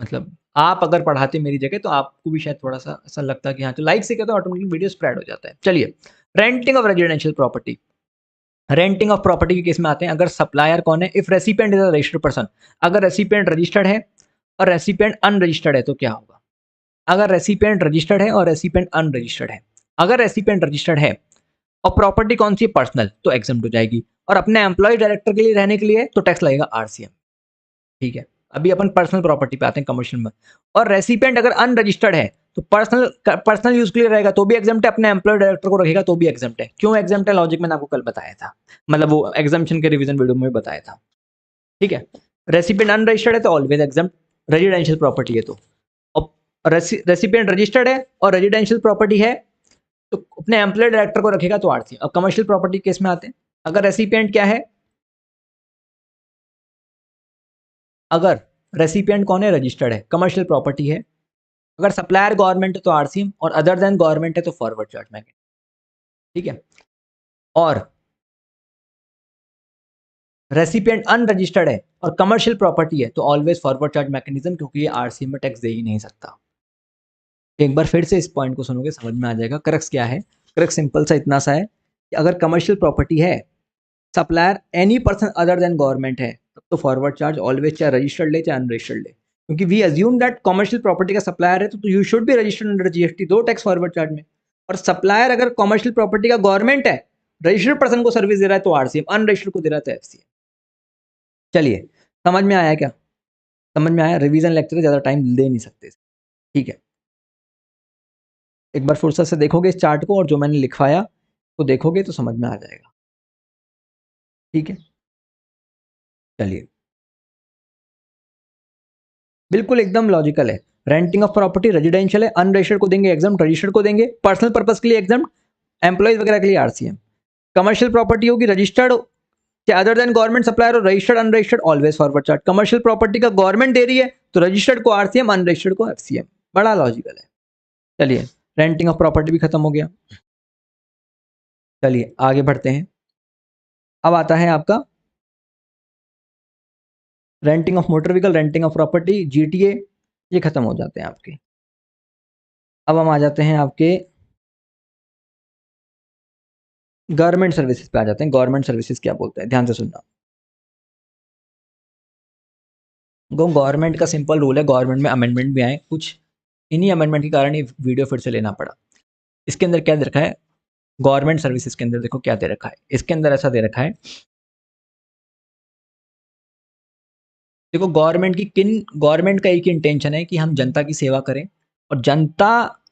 मतलब आप अगर पढ़ाते मेरी जगह तो आपको भी शायद थोड़ा सा ऐसा लगता है कि हाँ, तो लाइक से क्या, तो ऑटोमेटिकली वीडियो स्प्रेड हो जाता है। चलिए, renting of residential property, renting of property के केस में आते हैं, अगर सप्लायर कौन है, if recipient is a registered person, अगर रेसिपिएंट रजिस्टर्ड है और रेसिपिएंट अनरजिस्टर्ड है तो क्या होगा, अगर रेसिपिएंट रजिस्टर्ड है और रेसिपिएंट अनरजिस्टर्ड है, अगर रेसिपिएंट रजिस्टर्ड है और प्रॉपर्टी कौन सी, पर्सनल, तो एग्जम्प्ट हो जाएगी, और अपने एम्प्लॉय डायरेक्टर के लिए रहने के लिए तो टैक्स लगेगा आरसीएम, ठीक है। अभी अपन पर्सनल प्रॉपर्टी पे आते हैं, कमर्शियल में। और रेसिपिएंट अगर अनरजिस्टर्ड है तो पर्सनल यूज के लिए रहेगा तो भी एग्जाम्प्ट है, अपने एम्प्लॉय डायरेक्टर को रखेगा तो भी एग्जाम्प्ट है। क्यों एग्जाम्प्ट है, लॉजिक मैंने आपको कल बताया था, मतलब वो एग्जाम्पशन के रिवीजन वीडियो में बताया था, ठीक है। रेसिपिएंट अनरजिस्टर्ड है तो ऑलवेज एग्जाम्प्ट, रेजिडेंशियल प्रॉपर्टी है तो। और रेसिपिएंट रजिस्टर्ड है और रेजिडेंशियल प्रॉपर्टी है तो अपने एम्प्लॉय डायरेक्टर को रखेगा तो आरसी। अब कमर्शियल प्रॉपर्टी केस में आते हैं, अगर रेसिपिएंट क्या है, अगर रेसिपिएंट कौन है, रजिस्टर्ड है, कमर्शियल प्रॉपर्टी है, अगर सप्लायर गवर्नमेंट है तो आरसीएम, और अदर देन गवर्नमेंट है तो फॉरवर्ड चार्ज मैकेनिज्म, ठीक है। और रेसिपिएंट अनरजिस्टर्ड है और कमर्शियल प्रॉपर्टी है तो ऑलवेज फॉरवर्ड चार्ज मैकेनिज्म, क्योंकि ये आरसीएम में टैक्स दे ही नहीं सकता। एक बार फिर से इस पॉइंट को सुनोगे समझ में आ जाएगा, क्रक्स क्या है। क्रक्स सिंपल सा इतना सा है कि अगर कमर्शियल प्रॉपर्टी है supplier any person other than government है, तब तो फॉरवर्ड चार्ज ऑलवेज चाहे रजिस्टर्ड ले चाहे अनरजिस्टर्ड ले, क्योंकि we assume that commercial property का सप्लायर है तो you should be registered under GST, दो टैक्स फॉरवर्ड चार्ज में। और सप्लायर अगर कमर्शियल प्रॉपर्टी का गवर्नमेंट है, रजिस्टर्ड पर्सन को सर्विस दे रहा है तो आरसीएम, अनरजिस्टर्ड को दे रहा है तो एफसीएम। चलिए, समझ में आया क्या? समझ में आया? रिवीजन लेक्चर ज़्यादा टाइम दे नहीं सकते, ठीक है। एक बार फुर्सत से देखोगे इस चार्ट को और जो मैंने लिखवाया तो देखोगे तो समझ में आ जाएगा, ठीक है। चलिए, बिल्कुल एकदम लॉजिकल है। रेंटिंग ऑफ प्रॉपर्टी रेजिडेंशियल है, अनरजिस्टर्ड को देंगे एग्जाम, रजिस्टर्ड को देंगे पर्सनल पर्पस के लिए एग्जाम, एम्प्लॉइज वगैरह के लिए आरसीएम। कमर्शियल प्रॉपर्टी होगी registered other than government supplier और registered unregistered always forward charge. Commercial property का गवर्नमेंट दे रही है तो रजिस्टर्ड को आरसीएम, अनरजिस्टर्ड को एफसीएम। बड़ा लॉजिकल है। चलिए, रेंटिंग ऑफ प्रॉपर्टी भी खत्म हो गया। चलिए आगे बढ़ते हैं। अब आता है आपका renting of motor vehicle, renting of property, GTA, ये खत्म हो जाते हैं आपके। अब हम आ जाते हैं आपके गवर्नमेंट सर्विसेज पे आ जाते हैं। गवर्नमेंट सर्विसेज क्या बोलते हैं, ध्यान से सुनना। गवर्नमेंट का सिंपल रूल है, गवर्नमेंट में अमेंडमेंट भी आए कुछ, इन्हीं अमेंडमेंट के कारण ये वीडियो फिर से लेना पड़ा। इसके अंदर क्या दे रखा है, गवर्नमेंट सर्विसेज के अंदर देखो क्या दे रखा है। इसके अंदर ऐसा दे रखा है, देखो गवर्नमेंट का एक ही इंटेंशन है कि हम जनता की सेवा करें और जनता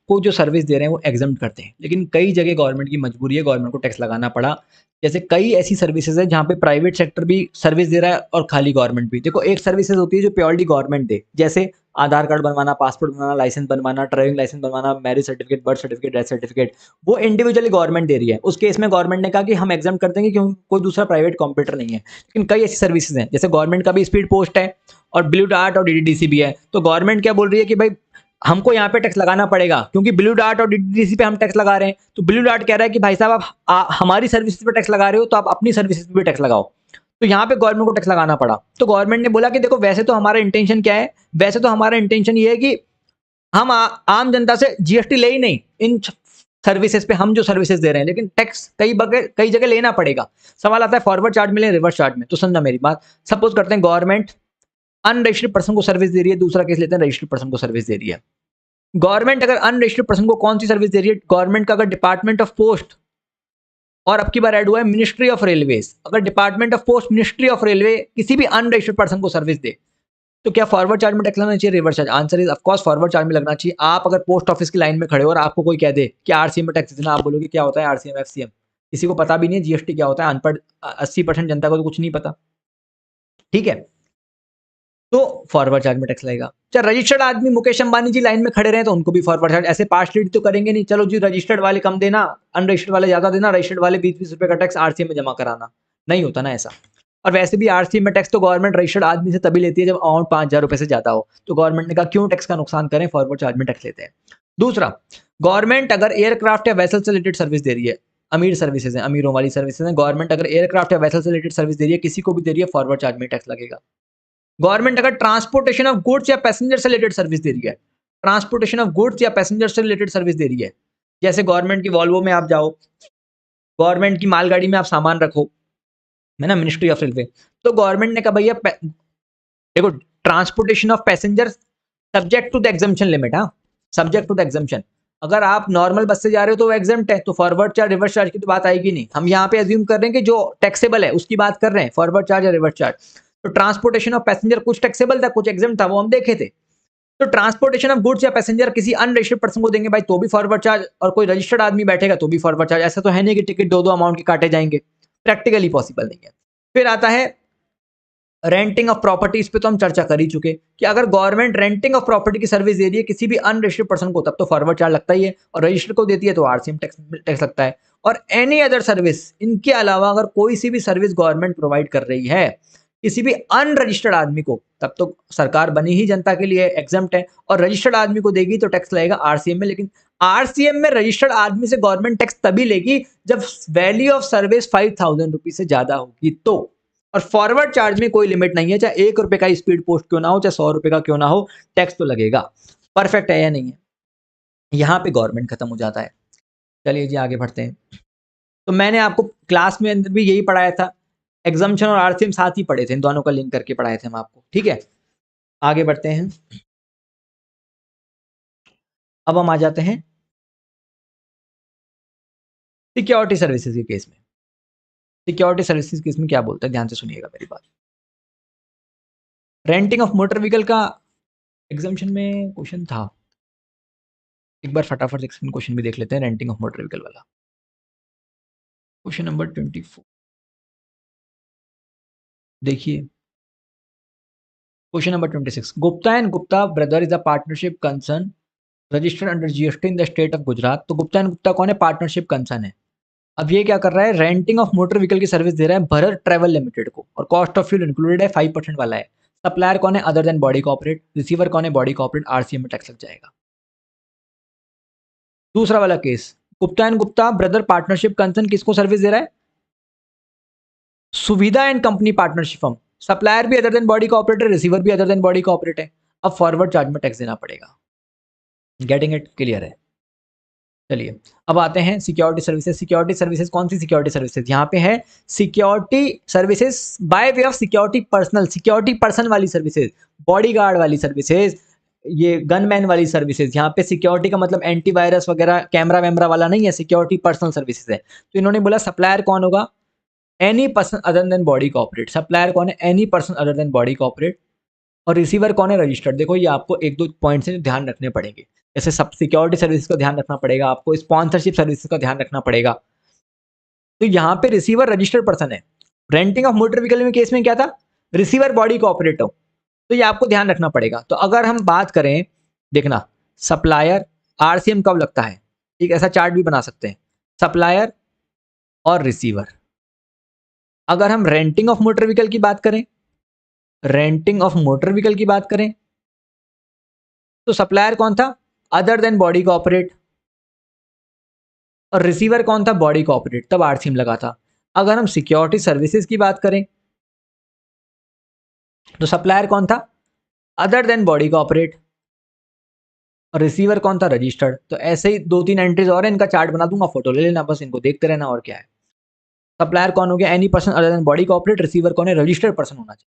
को जो सर्विस दे रहे हैं वो एग्जम्प्ट करते हैं। लेकिन कई जगह गवर्नमेंट की मजबूरी है, गवर्नमेंट को टैक्स लगाना पड़ा। जैसे कई ऐसी सर्विसेज है जहाँ पे प्राइवेट सेक्टर भी सर्विस दे रहा है और खाली गवर्नमेंट भी। देखो, एक सर्विसेज होती है जो प्योरली गवर्नमेंट दे, जैसे आधार कार्ड बनवाना, पासपोर्ट बनवाना, लाइसेंस बनवाना, ड्राइविंग लाइसेंस बनवाना, marriage certificate, birth certificate, death certificate, वो इंडिविजुअली गवर्नमेंट दे रही है। उस केस में गवर्नमेंट ने कहा कि हम एग्जाम कर देंगे क्योंकि कोई दूसरा प्राइवेट कॉम्पिटिटर नहीं है। लेकिन कई ऐसी सर्विसेज हैं, जैसे गवर्नमेंट का भी स्पीड पोस्ट है और ब्लू डार्ट और डीडीडीसी भी है, तो गवर्नमेंट क्या बोल रही है कि भाई हमको यहाँ पे टैक्स लगाना पड़ेगा क्योंकि ब्लू डार्ट और डीडीडीसी पे हम टैक्स लगा रहे हैं। तो ब्लू डार्ट कह रहा है कि भाई साहब आप हमारी सर्विसेज पे टैक्स लगा रहे हो तो आप अपनी सर्विसेज पे टैक्स लगाओ। तो यहाँ पे गवर्नमेंट को टैक्स लगाना पड़ा। तो गवर्नमेंट ने बोला कि देखो, वैसे तो हमारा इंटेंशन क्या है, वैसे तो हमारा इंटेंशन ये है कि हम आम जनता से जीएसटी ले ही नहीं इन सर्विसेज पे, हम जो सर्विसेज दे रहे हैं, लेकिन टैक्स कई जगह लेना पड़ेगा। सवाल आता है फॉरवर्ड चार्ज में ले रिवर्स चार्ज में। तो समझना मेरी बात, सपोज करते हैं गवर्नमेंट अनरजिस्टर्ड पर्सन को सर्विस दे रही है, दूसरा केस लेते हैं रजिस्टर्ड पर्सन को सर्विस दे रही है। गवर्नमेंट अगर अनरजिस्टर्ड पर्सन को कौन सी सर्विस दे रही है, गवर्नमेंट का अगर डिपार्टमेंट ऑफ पोस्ट और अब की बार ऐड हुआ है मिनिस्ट्री ऑफ रेलवेज, अगर department of post, ministry of railway किसी भी अनरजिस्टर्ड पर्सन को सर्विस दे तो क्या फॉरवर्ड चार्ज में टैक्स लगना चाहिए, reverse charge? Answer is of course forward charge में लगना चाहिए। आप अगर पोस्ट ऑफिस की लाइन में खड़े हो और आपको कोई कह दे कि आरसीएम में टैक्स देना, आप बोलोगे क्या होता है आरसीएम एफसीएम? किसी को पता भी नहीं है जीएसटी क्या होता है, अनपढ़ 80% जनता को तो कुछ नहीं पता, ठीक है। तो फॉरवर्ड चार्ज में टैक्स लगेगा। चाहे रजिस्टर्ड आदमी मुकेश अंबानी जी लाइन में खड़े रहे तो उनको भी फॉरवर्ड चार्ज, ऐसे पार्शलिटी तो करेंगे नहीं, चलो जी रजिस्टर्ड वाले कम देना, अनरजिस्टर्ड वाले ज्यादा देना, रजिस्टर्ड वाले 20-20 रुपए का टैक्स आरसीएम में जमा कराना, नहीं होता ना ऐसा। और वैसे भी आरसीएम में टैक्स तो गवर्नमेंट रजिस्टर्ड आदमी से तभी लेती है जब अमाउंट 5,000 रुपए से ज्यादा हो। तो गवर्नमेंट ने कहा क्यों टैक्स का नुकसान करें, फॉरवर्ड चार्ज में टैक्स लेते हैं। दूसरा, गवर्नमेंट अगर एयरक्राफ्ट या वेसल से रिलेटेड सर्विस दे रही है, अमीर सर्विसेज है, अमीरों वाली सर्विसेज है, गवर्नमेंट अगर एयरक्राफ्ट या वेसल से रिलेटेड सर्विस दे रही है, किसी को भी दे रही है, फॉरवर्ड चार्ज में टैक्स लगेगा। गवर्नमेंट अगर ट्रांसपोर्टेशन ऑफ गुड्स या पैसेंजर से रिलेटेड सर्विस दे रही है, ट्रांसपोर्टेशन ऑफ गुड्स या पैसेंजर से रिलेटेड सर्विस दे रही है, जैसे गवर्नमेंट की वॉल्वो में आप जाओ, गवर्नमेंट की मालगाड़ी में आप सामान रखो, है ना, मिनिस्ट्री ऑफ रेलवे, तो गवर्नमेंट ने कहा भैया देखो, transportation of passenger subject to the exemption limit, हाँ, सब्जेक्ट टू द एग्जम्पशन। अगर आप नॉर्मल बस से जा रहे हो तो वो एग्जम्प्ट है, तो फॉरवर्ड चार्ज रिवर्स चार्ज की तो बात आएगी नहीं। हम यहाँ पे अज्यूम कर रहे हैं कि जो टैक्सेबल है उसकी बात कर रहे हैं, फॉरवर्ड चार्ज या रिवर्स चार्ज। तो ट्रांसपोर्टेशन ऑफ पैसेंजर कुछ टैक्सेबल था, कुछ एग्जम्प्ट था, वो हम देखे थे। तो ट्रांसपोर्टेशन ऑफ गुड्स या पैसेंजर किसी अनरजिस्टर्ड पर्सन को देंगे भाई तो भी फॉरवर्ड चार्ज, और कोई रजिस्टर्ड आदमी बैठेगा तो भी फॉरवर्ड चार्ज। ऐसा तो है नहीं कि टिकट दो अमाउंट के काटे जाएंगे, प्रैक्टिकली पॉसिबल नहीं है। फिर आता है रेंटिंग ऑफ प्रॉपर्टी, इस पे तो हम चर्चा कर ही चुके कि अगर गवर्नमेंट रेंटिंग ऑफ प्रॉपर्टी की सर्विस दे रही है किसी भी अनरजिस्टर्ड पर्सन को तब तो फॉरवर्ड चार्ज लगता ही है, और रजिस्टर्ड को देती है तो आरसीएम टैक्स लगता है। और एनी अदर सर्विस, इनके अलावा अगर कोई सी भी सर्विस गवर्नमेंट प्रोवाइड कर रही है किसी भी अनरजिस्टर्ड आदमी को, तब तो सरकार बनी ही जनता के लिए, एग्जम्प्ट है, और रजिस्टर्ड आदमी को देगी तो टैक्स लगेगा आरसीएम में। लेकिन आरसीएम में रजिस्टर्ड आदमी से गवर्नमेंट टैक्स तभी लेगी जब वैल्यू ऑफ सर्विस 5,000 रुपीज से ज्यादा होगी तो। और फॉरवर्ड चार्ज में कोई लिमिट नहीं है, चाहे 1 रुपए का स्पीड पोस्ट क्यों ना हो, चाहे 100 रुपए का क्यों ना हो, टैक्स तो लगेगा। परफेक्ट है या नहीं है? यहाँ पे गवर्नमेंट खत्म हो जाता है। चलिए जी आगे बढ़ते हैं। तो मैंने आपको क्लास में अंदर भी यही पढ़ाया था एग्जम्पशन और आरसीएम साथ ही पढ़े थे, इन दोनों का लिंक करके पढ़ाए थे हम आपको, ठीक है। आगे बढ़ते हैं, अब हम आ जाते हैं सिक्योरिटी सर्विसेज के केस में। सिक्योरिटी सर्विसेज केस में क्या बोलते हैं, ध्यान से सुनिएगा मेरी बात। रेंटिंग ऑफ मोटर व्हीकल का एग्जाम्पशन में क्वेश्चन था, एक बार फटाफट सेक्शन क्वेश्चन भी देख लेते हैं, रेंटिंग ऑफ मोटर व्हीकल वाला क्वेश्चन नंबर 24। देखिए question number 26, Gupta and Gupta brother is a partnership concern registered under GST in the state of Gujarat. तो गुप्ता एंड गुप्ता कौन है, पार्टनरशिप कंसर्न है। अब ये क्या कर रहा है, रेंटिंग ऑफ मोटर व्हीकल की सर्विस दे रहा है भरत ट्रैवल लिमिटेड को, और कॉस्ट ऑफ फ्यूल इंक्लूडेड है, 5% वाला है। सप्लायर कौन है, other than body corporate. Receiver कौन है, बॉडी कॉर्पोरेट, आरसीएम में टैक्स लग जाएगा। दूसरा वाला case, Gupta and Gupta brother partnership concern किसको सर्विस दे रहा है, सुविधा and company partnership firm. Supplier भी अदर देन बॉडी कॉर्पोरेट है, रिसीवर भी अदर देन बॉडी कॉर्पोरेट है। अब फॉरवर्ड चार्ज में टैक्स देना पड़ेगा। गेटिंग इट, क्लियर है। चलिए अब आते हैं सिक्योरिटी सर्विसेज। सिक्योरिटी सर्विसेज कौन सी सिक्योरिटी सर्विसेज, यहाँ पे है security services by way of security personal, security person वाली सर्विसेज, बॉडीगार्ड वाली सर्विसेज, ये गनमैन वाली सर्विसेज। यहाँ पे सिक्योरिटी का मतलब एंटीवायरस वगैरह कैमरा वैमरा वाला नहीं है, सिक्योरिटी पर्सनल सर्विसेज है। तो इन्होंने बोला सप्लायर कौन होगा, any person other than body corporate. Supplier कौन है, any person other than body corporate. और रिसीवर कौन है, रजिस्टर्ड। देखो ये आपको एक दो पॉइंट्स हैं जो ध्यान रखने पड़ेंगे, जैसे सब सिक्योरिटी सर्विस का ध्यान रखना पड़ेगा आपको, स्पॉन्सरशिप सर्विसेज का ध्यान रखना पड़ेगा। तो यहाँ पे रिसीवर रजिस्टर्ड पर्सन है। रेंटिंग ऑफ मोटर व्हीकल में केस में क्या था, रिसीवर बॉडी कॉर्पोरेट हो, तो ये आपको ध्यान रखना पड़ेगा। तो अगर हम बात करें, देखना सप्लायर आरसीएम कब लगता है, एक ऐसा चार्ट भी बना सकते हैं, सप्लायर और रिसीवर। अगर हम रेंटिंग ऑफ मोटर व्हीकल की बात करें, रेंटिंग ऑफ मोटर व्हीकल की बात करें तो सप्लायर कौन था, अदर देन बॉडी कॉर्पोरेट, और रिसीवर कौन था, बॉडी कॉर्पोरेट, तब आरसीएम लगा था। अगर हम सिक्योरिटी सर्विसेज की बात करें तो सप्लायर कौन था, अदर देन बॉडी कॉर्पोरेट, और रिसीवर कौन था, रजिस्टर्ड। तो ऐसे ही दो तीन एंट्रीज और इनका चार्ट बना दूंगा, फोटो ले लेना, बस इनको देखते रहना, और क्या है। सप्लायर कौन हो गया, any person other than body corporate. Receiver कौन है, रजिस्टर्ड पर्सन होना चाहिए।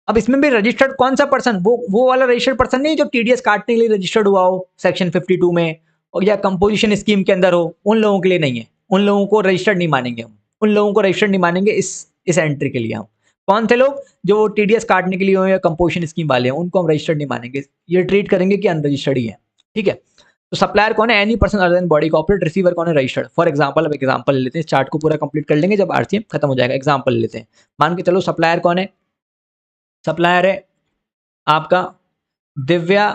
अब इसमें भी रजिस्टर्ड कौन सा पर्सन, वो वाला रजिस्टर्ड पर्सन नहीं जो टीडीएस काटने के लिए रजिस्टर्ड हुआ हो सेक्शन 52 में, और या कंपोजिशन स्कीम के अंदर हो, उन लोगों के लिए नहीं है। उन लोगों को रजिस्टर्ड नहीं मानेंगे हम, उन लोगों को रजिस्टर्ड नहीं मानेंगे इस एंट्री के लिए। हम कौन थे लोग, जो टीडीएस काटने के लिए हो या कंपोजिशन स्कीम वाले हैं, उनको हम रजिस्टर्ड नहीं मानेंगे, ये ट्रीट करेंगे कि अनरजिस्टर्ड ही है, ठीक है। तो सप्लायर कौन है, any person other than body corporate. Receiver कौन है, रजिस्टर्ड। फॉर एग्जांपल, अब एग्जांपल ले लेते हैं, इस चार्ट को पूरा कंप्लीट कर लेंगे जब आरसीएम खत्म हो जाएगा। एग्जांपल ले लेते हैं, मान के चलो सप्लायर कौन है, सप्लायर है आपका दिव्या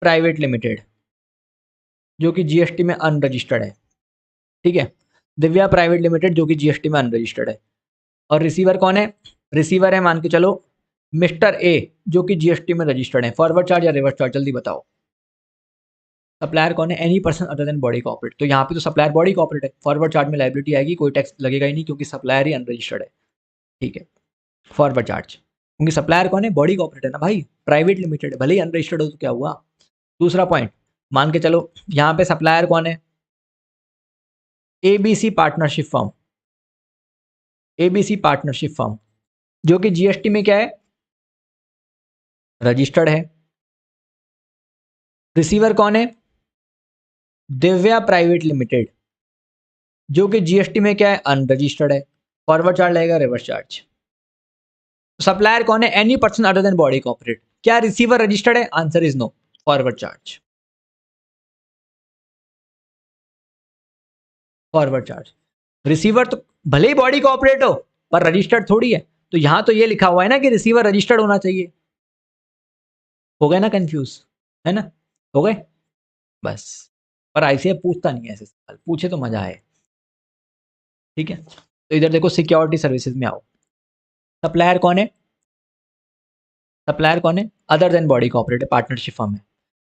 प्राइवेट लिमिटेड, जो कि जीएसटी में अनरजिस्टर्ड है, ठीक है। दिव्या प्राइवेट लिमिटेड जो कि जीएसटी में अनरजिस्टर्ड है। और रिसीवर कौन है, रिसीवर है मान के चलो मिस्टर ए, जो कि जीएसटी में रजिस्टर्ड है। फॉरवर्ड चार्ज या रिवर्स चार्ज, जल्दी बताओ। सप्लायर कौन है, any person other than body corporate. तो यहाँ पे तो सप्लायर बॉडी कॉर्पोरेट है, फॉरवर्ड चार्ज में लाइबिलिटी आएगी, कोई टैक्स लगेगा ही नहीं क्योंकि सप्लायर ही अनरजिस्टर्ड है, ठीक है। फॉरवर्ड चार्ज, क्योंकि सप्लायर कौन है, बॉडी कॉर्पोरेट है ना भाई, प्राइवेट लिमिटेड है, भले ही अनरजिस्टर्ड हो तो क्या हुआ। दूसरा पॉइंट, मान के चलो यहाँ पे सप्लायर कौन है, ABC partnership firm, ABC partnership firm जो कि जीएसटी में क्या है, रजिस्टर्ड है। रिसीवर कौन है, दिव्या प्राइवेट लिमिटेड जो कि जीएसटी में क्या है, अनरजिस्टर्ड है। फॉरवर्ड चार्ज लगेगा, रिवर्स चार्ज। सप्लायर कौन है, any person other than body corporate. क्या रिसीवर रजिस्टर्ड है, answer is no, forward charge. Forward charge, receiver तो भले ही बॉडी कॉर्पोरेट हो पर रजिस्टर्ड थोड़ी है। तो यहां तो ये लिखा हुआ है ना कि रिसीवर रजिस्टर्ड होना चाहिए। हो गए ना कंफ्यूज, है ना, हो गए बस। पर आईसीएफ पूछता नहीं है ऐसे सवाल, पूछे तो मजा आए, ठीक है। तो इधर देखो सिक्योरिटी सर्विसेज में आओ, सप्लायर कौन है, सप्लायर कौन है, other than body corporate, partnership firm है।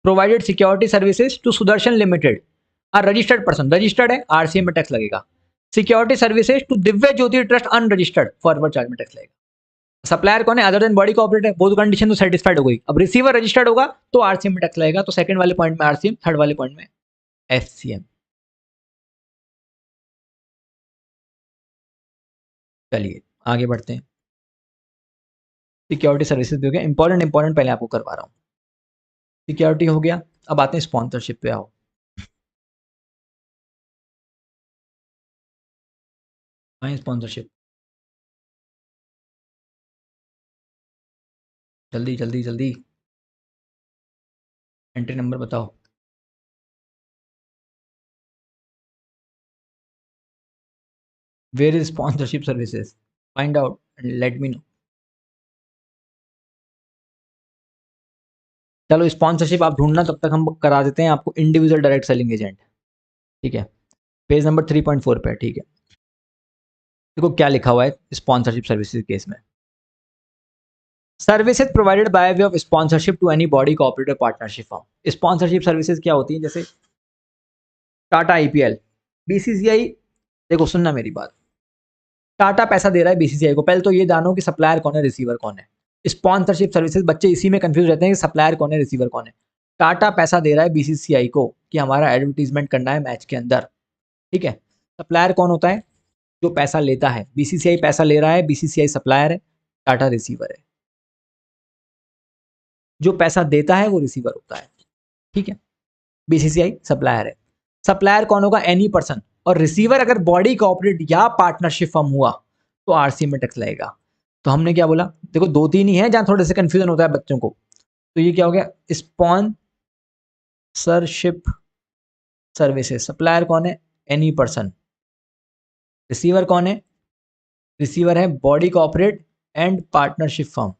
Provided security services to Sudarshan limited, registered person, registered है, आरसीएम में टैक्स लगेगा। Security services to Divya Jyoti trust unregistered, forward charge में टैक्स लगेगा। सप्लायर कौन है, अदर देन बॉडी कॉर्पोरेट है, वो तो कंडीशन तो सेटिस्फाइड हो गई। अब रिसीवर रजिस्टर्ड होगा तो आरसीएम में टैक्स लगेगा। तो सेकंड वाले पॉइंट में आरसीएम, थर्ड वाले पॉइंट में एफसीएम। चलिए आगे बढ़ते हैं। सिक्योरिटी सर्विसेज भी हो गया, इंपॉर्टेंट पहले आपको करवा रहा हूँ। सिक्योरिटी हो गया, अब आते हैं स्पॉन्सरशिप पे। आओ स्पॉन्सरशिप, जल्दी जल्दी जल्दी, एंट्री नंबर बताओ। Where is sponsorship services, find out and let me know. चलो स्पॉन्सरशिप आप ढूंढना, तब तक हम करा देते हैं आपको इंडिविजुअल डायरेक्ट सेलिंग एजेंट। ठीक है, पेज नंबर 3.4 पे। ठीक है, देखो क्या लिखा हुआ है स्पॉन्सरशिप सर्विसेज केस में। Services provided by way of sponsorship to any body cooperative partnership firm. Sponsorship services क्या होती है? जैसे टाटा आईपीएल, बीसीसीआई। देखो सुनना मेरी बात, टाटा पैसा दे रहा है बीसीसीआई को, पहले तो ये जानो कि सप्लायर कौन है, रिसीवर कौन है। स्पॉन्सरशिप सर्विसेज, बच्चे इसी में कंफ्यूज रहते हैं कि सप्लायर कौन है, रिसीवर कौन है। टाटा पैसा दे रहा है बीसीसीआई को कि हमारा एडवर्टीजमेंट करना है मैच के अंदर। ठीक है, सप्लायर कौन होता है? जो पैसा लेता है। बीसीसीआई पैसा ले रहा है, बीसीसीआई सप्लायर है, टाटा रिसीवर है। जो पैसा देता है वो रिसीवर होता है। ठीक है, बीसीसीआई सप्लायर है। सप्लायर कौन होगा? Any person. और रिसीवर अगर बॉडी कोऑपरेट या पार्टनरशिप फर्म हुआ तो आरसी में टैक्स लगेगा। तो हमने क्या बोला? देखो दो तीन ही है जहां थोड़े से कंफ्यूजन होता है बच्चों को। तो ये क्या हो गया? Sponsorship services. सप्लायर कौन है? Any person. रिसीवर कौन है? रिसीवर है body corporate and partnership firm.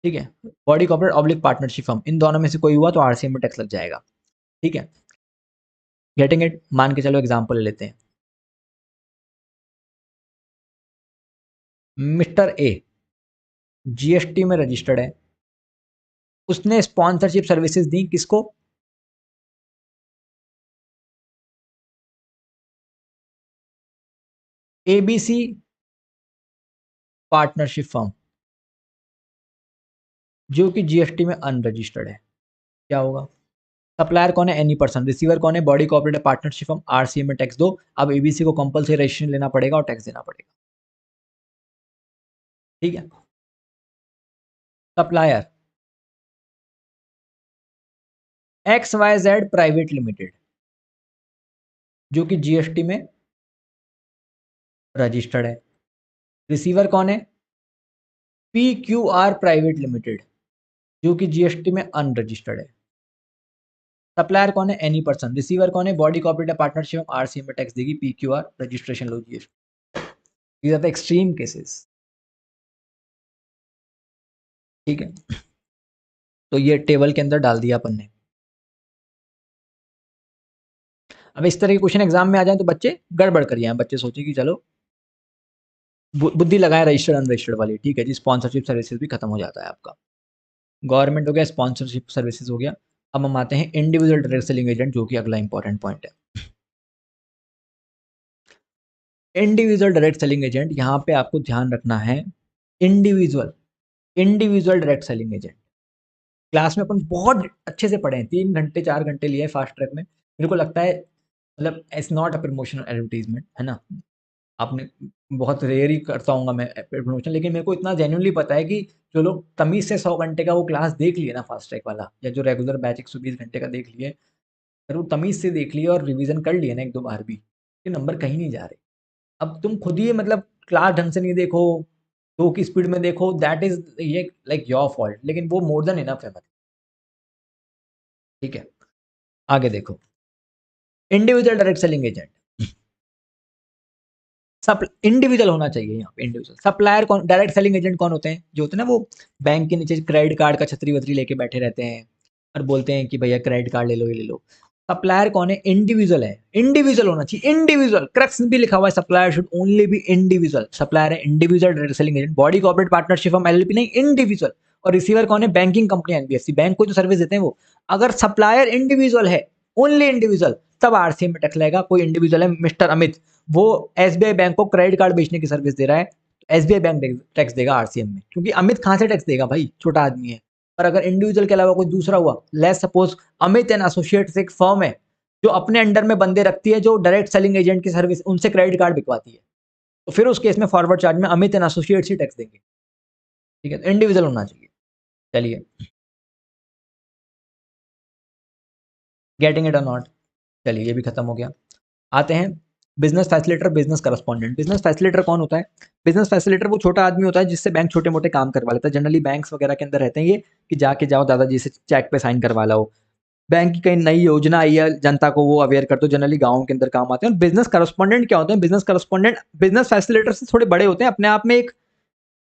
ठीक है, body corporate oblique partnership firm, इन दोनों में से कोई हुआ तो आरसीएम में टैक्स लग जाएगा। ठीक है, गेटिंग इट? मान के चलो एग्जांपल ले लेते हैं। मिस्टर ए जीएसटी में रजिस्टर्ड है, उसने स्पॉन्सरशिप सर्विसेज दी किसको? एबीसी पार्टनरशिप फर्म, जो कि जीएसटी में अनरजिस्टर्ड है। क्या होगा? सप्लायर कौन है? Any person. रिसीवर कौन है? Body corporate partnership firm. RCM में टैक्स दो। अब एबीसी को कंपलसरी रजिस्ट्रेशन लेना पड़ेगा और टैक्स देना पड़ेगा। ठीक है, supplier X Y Z private limited, जो कि जीएसटी में रजिस्टर्ड है। रिसीवर कौन है? P Q R private limited, जो कि जीएसटी में अनरजिस्टर्ड है। सप्लायर कौन है? Any person. रिसीवर कौन है? बॉडी कॉर्पोरेट पार्टनरशिप, आरसीएम में टैक्स देगी, पी क्यू आर रजिस्ट्रेशन लो GST. These are the extreme cases. ठीक है, तो ये टेबल के अंदर डाल दिया अपन ने। अब इस तरह के क्वेश्चन एग्जाम में आ जाए तो बच्चे गड़बड़ करिए, बच्चे सोचे कि चलो बुद्धि लगाए रजिस्टर्ड अनरजिस्टर्ड वाली। ठीक है जी, स्पॉन्सरशिप सर्विसेज भी खत्म हो जाता है आपका। गवर्नमेंट हो गया, स्पॉन्सरशिप सर्विसेज हो गया। अब हम आते हैं इंडिविजुअल डायरेक्ट सेलिंग एजेंट, जो कि अगला इंपॉर्टेंट पॉइंट है। इंडिविजुअल डायरेक्ट सेलिंग एजेंट, यहाँ पे आपको ध्यान रखना है individual individual direct selling agent. Class में अपन बहुत अच्छे से पढ़े हैं, 3 घंटे 4 घंटे लिए फास्ट ट्रैक में। मेरे को लगता है मतलब it's not a promotional advertisement, है ना। आपने बहुत रेयर ही करता हूँ मैं प्रमोशन, लेकिन मेरे को इतना जेन्युइनली पता है कि जो लोग तमीज से 100 घंटे का वो क्लास देख लिए ना फास्ट ट्रैक वाला, या जो रेगुलर बैच 120 घंटे का देख लिए, अगर वो तमीज से देख लिए और रिवीजन कर लिए ना एक दो बार भी, ये नंबर कहीं नहीं जा रहे। अब तुम खुद ही मतलब क्लास ढंग से नहीं देखो, 2 की स्पीड में देखो, दैट इज ये लाइक योर फॉल्ट, लेकिन वो मोर देन इनफ है मतलब। ठीक है, आगे देखो इंडिविजुअल डायरेक्ट सेलिंग एजेंट। सब इंडिविजुअल होना चाहिए यहाँ पे, इंडिविजुअल। सप्लायर कौन? डायरेक्ट सेलिंग एजेंट कौन होते हैं? जो होते हैं ना वो बैंक के नीचे क्रेडिट कार्ड का छतरी वतरी लेके बैठे रहते हैं और बोलते हैं कि भैया क्रेडिट कार्ड ले लो, ये ले लो। सप्लायर कौन है? इंडिविजुअल है, इंडिविजुअल होना चाहिए, इंडिविजुअल। क्रक्स भी लिखा हुआ है, supplier should only be individual. Supplier है individual direct selling agent, body corporate partnership हम एलएलपी नहीं, इंडिविजुअल। और रिसीवर कौन है? बैंकिंग कंपनी, एनबीएफसी, बैंक को जो सर्विस देते हैं वो। अगर सप्लायर इंडिविजुअल है, ओनली इंडिविजुअल, तब आरसीएम में टैक्स लगेगा। कोई इंडिविजुअल है मिस्टर अमित, वो एसबीआई बैंक को क्रेडिट कार्ड बेचने की सर्विस दे रहा है, एसबीआई बैंक टैक्स देगा आरसीएम में, क्योंकि अमित कहां से टैक्स देगा भाई, छोटा आदमी है। पर अगर इंडिविजुअल के अलावा कोई दूसरा हुआ, let's suppose Amit and associates एक फर्म है जो अपने अंडर में बंदे रखती है, जो डायरेक्ट सेलिंग एजेंट की सर्विस उनसे क्रेडिट कार्ड बिकवाती है, तो फिर उस केस में फॉरवर्ड चार्ज में Amit and associates he tax देंगे, ठीक है, इंडिविजुअल होना चाहिए। चलिए, गेटिंग इट और नॉट, चलिए ये भी खत्म हो गया। आते हैं business facilitator, business correspondent. Business facilitator कौन होता है? बिजनेस फैसिलिटेटर वो छोटा आदमी होता है जिससे बैंक छोटे मोटे काम करवा लेता है। जनरली बैंक्स वगैरह के अंदर रहते हैं ये, कि जाके जाओ दादाजी से चेक पे साइन करवा लाओ, बैंक की कहीं नई योजना आई है जनता को वो अवेयर कर दो, जनरली गाँव के अंदर काम आते हैं। और बिजनेस करस्पॉन्डेंट क्या होते हैं? बिजनेस करस्पॉन्डेंट बिजनेस फैसिलिटेटर से थोड़े बड़े होते हैं, अपने आप में एक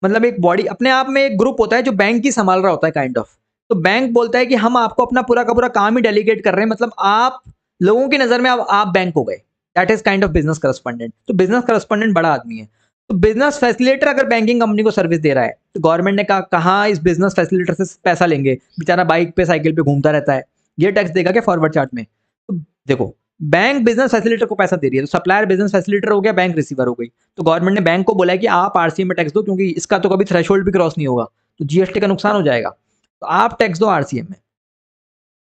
मतलब एक बॉडी, अपने आप में एक ग्रुप होता है जो बैंक की संभाल रहा होता है काइंड ऑफ। तो बैंक बोलता है कि हम आपको अपना पूरा का पूरा काम ही डेलीगेट कर रहे हैं, मतलब आप लोगों की नजर में अब आप बैंक हो गए। That is kind of business correspondent. तो बिजनेस करस्पॉन्डेंट बड़ा आदमी है। तो बिजनेस फैसिलिटेटर अगर बैंकिंग कंपनी को सर्विस दे रहा है, तो गवर्नमेंट ने कहा कहाँ इस बिजनेस फैसिलिटेटर से पैसा लेंगे, बेचारा बाइक पे साइकिल पे घूमता रहता है, ये टैक्स देगा क्या फॉरवर्ड चार्ज में? तो देखो, बैंक बिजनेस फैसिलिटेटर को पैसा दे रही है, तो सप्लायर बिजनेस फैसिलिटेटर हो गया, बैंक रिसीवर हो गई। तो गवर्नमेंट ने बैंक को बोला है कि आप आरसीएम में टैक्स दो, क्योंकि इसका तो कभी थ्रेशोल्ड भी क्रॉस नहीं होगा, तो जीएसटी का नुकसान हो जाएगा, तो आप टैक्स दो आरसीएम में।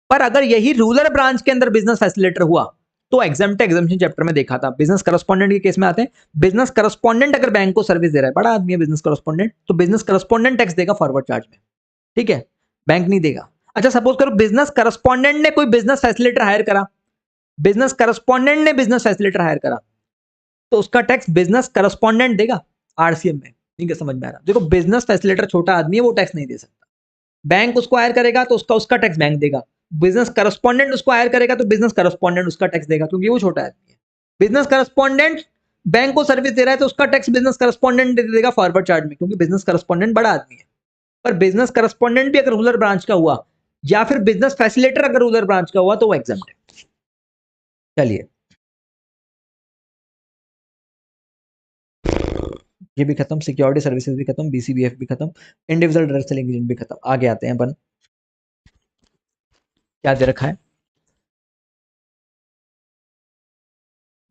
पर अगर यही रूरल ब्रांच के अंदर बिजनेस फैसिलिटेटर हुआ तो एग्जाम्प्ट एग्जाम्पशन चैप्टर में देखा था, बिजनेस करस्पॉन्डेंट के केस में आते हैं। बिजनेस करस्पॉन्डेंट अगर बैंक को सर्विस दे रहा है, बड़ा आदमी है बिजनेस करस्पॉन्डेंट, तो बिजनेस करस्पॉन्डेंट टैक्स देगा फॉरवर्ड चार्ज में, ठीक है, बैंक नहीं देगा। अच्छा, सपोज करो बिजनेस करस्पॉन्डेंट ने कोई बिजनेस फैसिलिटेटर हायर करा, बिजनेस करस्पॉन्डेंट ने बिजनेस फैसिलिटेटर हायर करा, तो उसका टैक्स बिजनेस करस्पॉन्डेंट देगा आरसीएम में। नहीं क्या समझ में आ रहा? देखो, बिजनेस फैसिलिटेटर छोटा आदमी है, वो टैक्स नहीं दे सकता। बैंक उसको हायर करेगा तो उसका उसका टैक्स बैंक देगा। बिजनेस करस्पॉन्डेंट उसको हायर करेगा तो बिजनेस करस्पॉन्डेंट उसका टैक्स देगा, क्योंकि वो छोटा आदमी है। बिजनेस करस्पॉन्डेंट बैंक को सर्विस दे रहा है तो उसका टैक्स बिजनेस करस्पॉन्डेंट दे देगा फॉरवर्ड चार्ज में, क्योंकि बिजनेस करस्पॉन्डेंट बड़ा आदमी है। पर बिजनेस करस्पॉन्डेंट भी अगर रूरल ब्रांच का हुआ, या फिर बिजनेस फैसिलिटेटर अगर रूरल ब्रांच का हुआ, तो वो एग्जाम्प्ट है। चलिए, ये भी खत्म, सिक्योरिटी सर्विसेज भी खत्म, बीसीबीएफ भी खत्म, इंडिविजुअल डायरेक्ट सेलिंग एजेंट भी खत्म। आगे आते हैं अपन, क्या दे रखा है?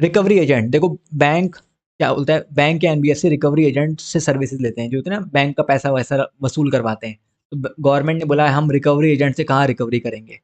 Recovery agent. देखो, बैंक क्या बोलता है, बैंक या एनबीएफसी रिकवरी एजेंट से सर्विसेज लेते हैं, जो होते हैं ना बैंक का पैसा वैसा वसूल करवाते हैं। तो गवर्नमेंट ने बोला है हम रिकवरी एजेंट से कहाँ रिकवरी करेंगे,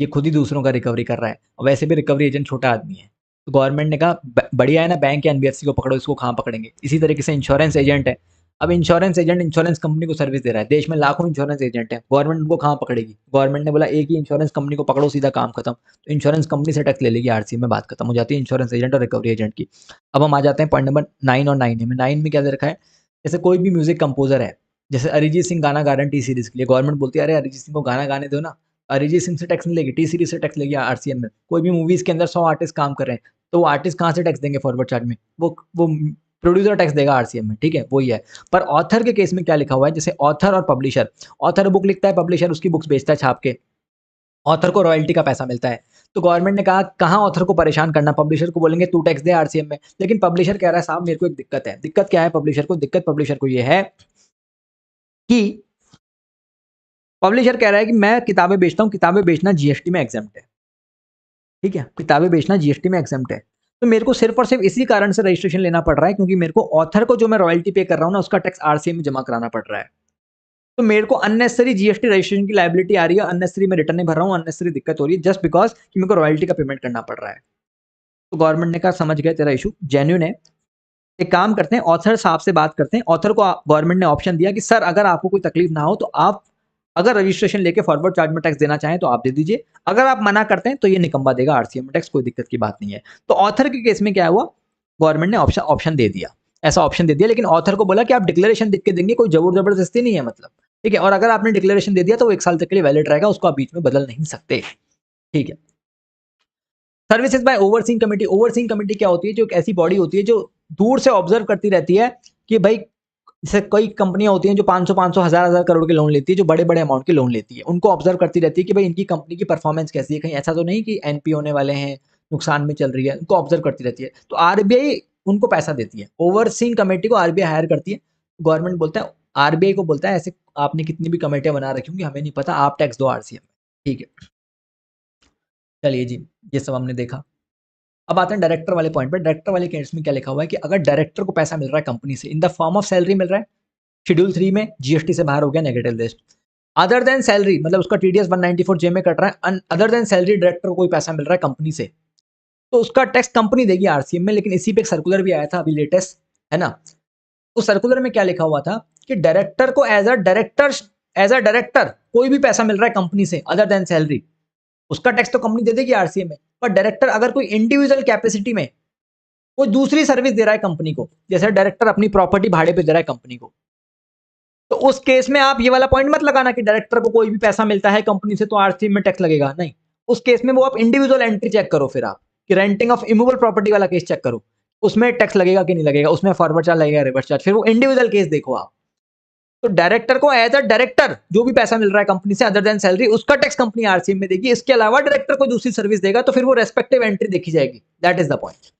ये खुद ही दूसरों का रिकवरी कर रहा है, और वैसे भी रिकवरी एजेंट छोटा आदमी है। तो गवर्नमेंट ने कहा बढ़िया है ना, बैंक या एनबीएफसी को पकड़ो, इसको कहाँ पकड़ेंगे। इसी तरीके से इंश्योरेंस एजेंट है। अब इंश्योरेंस एजेंट इंश्योरेंस कंपनी को सर्विस दे रहा है, देश में लाखों इंश्योरेंस एजेंट है, गवर्नमेंट उनको कहाँ पकड़ेगी? गवर्नमेंट ने बोला एक ही इंश्योरेंस कंपनी को पकड़ो, सीधा काम खत्म। तो इंश्योरेंस कंपनी से टैक्स ले लेगी, आरसी में बात खत्म हो जाती है इंश्योरेंस एजेंट और रिकवरी एजेंट की। अब हम आ जाते हैं पॉइंट नंबर 9 और 9 में। 9 में क्या दे रखा है? जैसे कोई भी म्यूजिक कंपोजर है, जैसे अरिजीत सिंह गाना गा रहे हैं टी सीरीज के लिए, गवर्नमेंट बोलती है अरे अरिजीत सिंह को गाना गाने दो ना, अरिजीत सिंह से टैक्स नहीं लेगी, टी सीरीज से टैक्स लेगी आरसीएम में। कोई भी मूवीज के अंदर 100 आर्टिस्ट काम कर रहे हैं, तो वो आर्टिस्ट कहाँ से टैक्स देंगे फॉरवर्ड चार्ज में? वो प्रोड्यूसर टैक्स देगा आरसीएम में, ठीक है, वही है। पर ऑथर के केस में क्या लिखा हुआ है? जैसे ऑथर और पब्लिशर, ऑथर बुक लिखता है, पब्लिशर उसकी बुक्स बेचता है छाप के, ऑथर को रॉयल्टी का पैसा मिलता है। तो गवर्नमेंट ने कहा कहाँ ऑथर को परेशान करना, पब्लिशर को बोलेंगे तू टैक्स दे आरसीएम में। लेकिन पब्लिशर कह रहा है साहब मेरे को एक दिक्कत है। दिक्कत क्या है पब्लिशर को? दिक्कत पब्लिशर को ये है कि पब्लिशर कह रहा है कि मैं किताबें बेचता हूँ, किताबें बेचना जीएसटी में एग्जाम्प्ट है, ठीक है, किताबें बेचना जीएसटी में एग्जाम्प्ट है। तो मेरे को सिर्फ और सिर्फ इसी कारण से रजिस्ट्रेशन लेना पड़ रहा है, क्योंकि मेरे को ऑथर को जो मैं रॉयल्टी पे कर रहा हूँ ना, उसका टैक्स आरसीएम में जमा कराना पड़ रहा है। तो मेरे को अननेसेसरी जीएसटी रजिस्ट्रेशन की लायबिलिटी आ रही है, अननेसेसरी मैं रिटर्न नहीं भर रहा हूँ, अननेसेसरी दिक्कत हो रही है, जस्ट बिकॉज कि मेरे को रॉयल्टी का पेमेंट करना पड़ रहा है। तो गवर्नमेंट ने कहा समझ गया तेरा इशू जेन्युइन है, एक काम करते हैं ऑथर साहब से बात करते हैं। ऑथर को गवर्नमेंट ने ऑप्शन दिया कि सर अगर आपको कोई तकलीफ ना हो तो आप अगर रजिस्ट्रेशन लेके फॉरवर्ड चार्ज में टैक्स देना चाहें तो आप दे दीजिए, अगर आप मना करते हैं तो ये निकम्बा देगा आरसीएम में टैक्स, कोई दिक्कत की बात नहीं है। तो ऑथर के केस में क्या हुआ, गवर्नमेंट ने ऑप्शन दे दिया, ऐसा ऑप्शन दे दिया, लेकिन ऑथर को बोला कि आप डिक्लेरेशन लिख के देंगे, कोई जबरदस्ती नहीं है, मतलब ठीक है, और अगर आपने डिक्लेरेशन दे दिया तो वो 1 साल तक के लिए वैलिड रहेगा, उसको आप बीच में बदल नहीं सकते, ठीक है। Services bye overseeing committee. Overseeing committee क्या होती है? जो एक ऐसी बॉडी होती है जो दूर से ऑब्जर्व करती रहती है कि भाई, जैसे कई कंपनियां होती हैं जो 500 हजार करोड़ के लोन लेती है, जो बड़े बड़े अमाउंट के लोन लेती है, उनको ऑब्जर्व करती रहती है कि भाई इनकी कंपनी की परफॉर्मेंस कैसी है, कहीं ऐसा तो नहीं कि एनपी होने वाले हैं, नुकसान में चल रही है, उनको ऑब्जर्व करती रहती है। तो आरबीआई उनको पैसा देती है, ओवरसीइंग कमेटी को आरबीआई हायर करती है। गवर्नमेंट बोलता है, आरबीआई को बोलता है ऐसे आपने कितनी भी कमेटियां बना रखी होंगी हमें नहीं पता, आप टैक्स दो आरसीएम में, ठीक है। चलिए जी, ये सब हमने देखा। अब आते हैं डायरेक्टर वाले पॉइंट पे। डायरेक्टर वाले केस में क्या लिखा हुआ है कि अगर डायरेक्टर को पैसा मिल रहा है कंपनी से in the form of salary मिल रहा है, शेड्यूल 3 में जीएसटी से बाहर हो गया, negative list. Other than salary मतलब उसका टीडीएस 194 जे में कट रहा है, अदर देन सैलरी डायरेक्टर को कोई पैसा मिल रहा है कंपनी से, तो उसका टैक्स कंपनी देगी आरसीएम में। लेकिन इसी पे एक सर्कुलर भी आया था अभी लेटेस्ट, है ना। उस सर्कुलर में क्या लिखा हुआ था कि डायरेक्टर को एज अ डायरेक्टर कोई भी पैसा मिल रहा है कंपनी से अदर देन सैलरी, उसका टैक्स तो कंपनी दे देगी आरसीएम में। पर डायरेक्टर अगर कोई इंडिविजुअल कैपेसिटी में कोई दूसरी सर्विस दे रहा है कंपनी को, जैसे डायरेक्टर अपनी प्रॉपर्टी भाड़े पे दे रहा है कंपनी को, तो उस केस में आप ये वाला पॉइंट मत लगाना कि डायरेक्टर को कोई भी पैसा मिलता है कंपनी से तो आरसीएम में टैक्स लगेगा, नहीं। उस केस में वो आप इंडिविजुअल एंट्री चेक करो, फिर आप कि रेंटिंग ऑफ इमूवेबल प्रॉपर्टी वाला केस चेक करो, उसमें टैक्स लगेगा कि नहीं लगेगा, उसमें फॉरवर्ड चार्ज लगेगा, रिवर्स चार्ज, फिर वो इंडिविजुअल केस देखो आप। तो डायरेक्टर को एज अ डायरेक्टर जो भी पैसा मिल रहा है कंपनी से अदर देन सैलरी, उसका टैक्स कंपनी आरसीएम में देगी। इसके अलावा डायरेक्टर को दूसरी सर्विस देगा तो फिर वो रेस्पेक्टिव एंट्री देखी जाएगी। दैट इज द पॉइंट,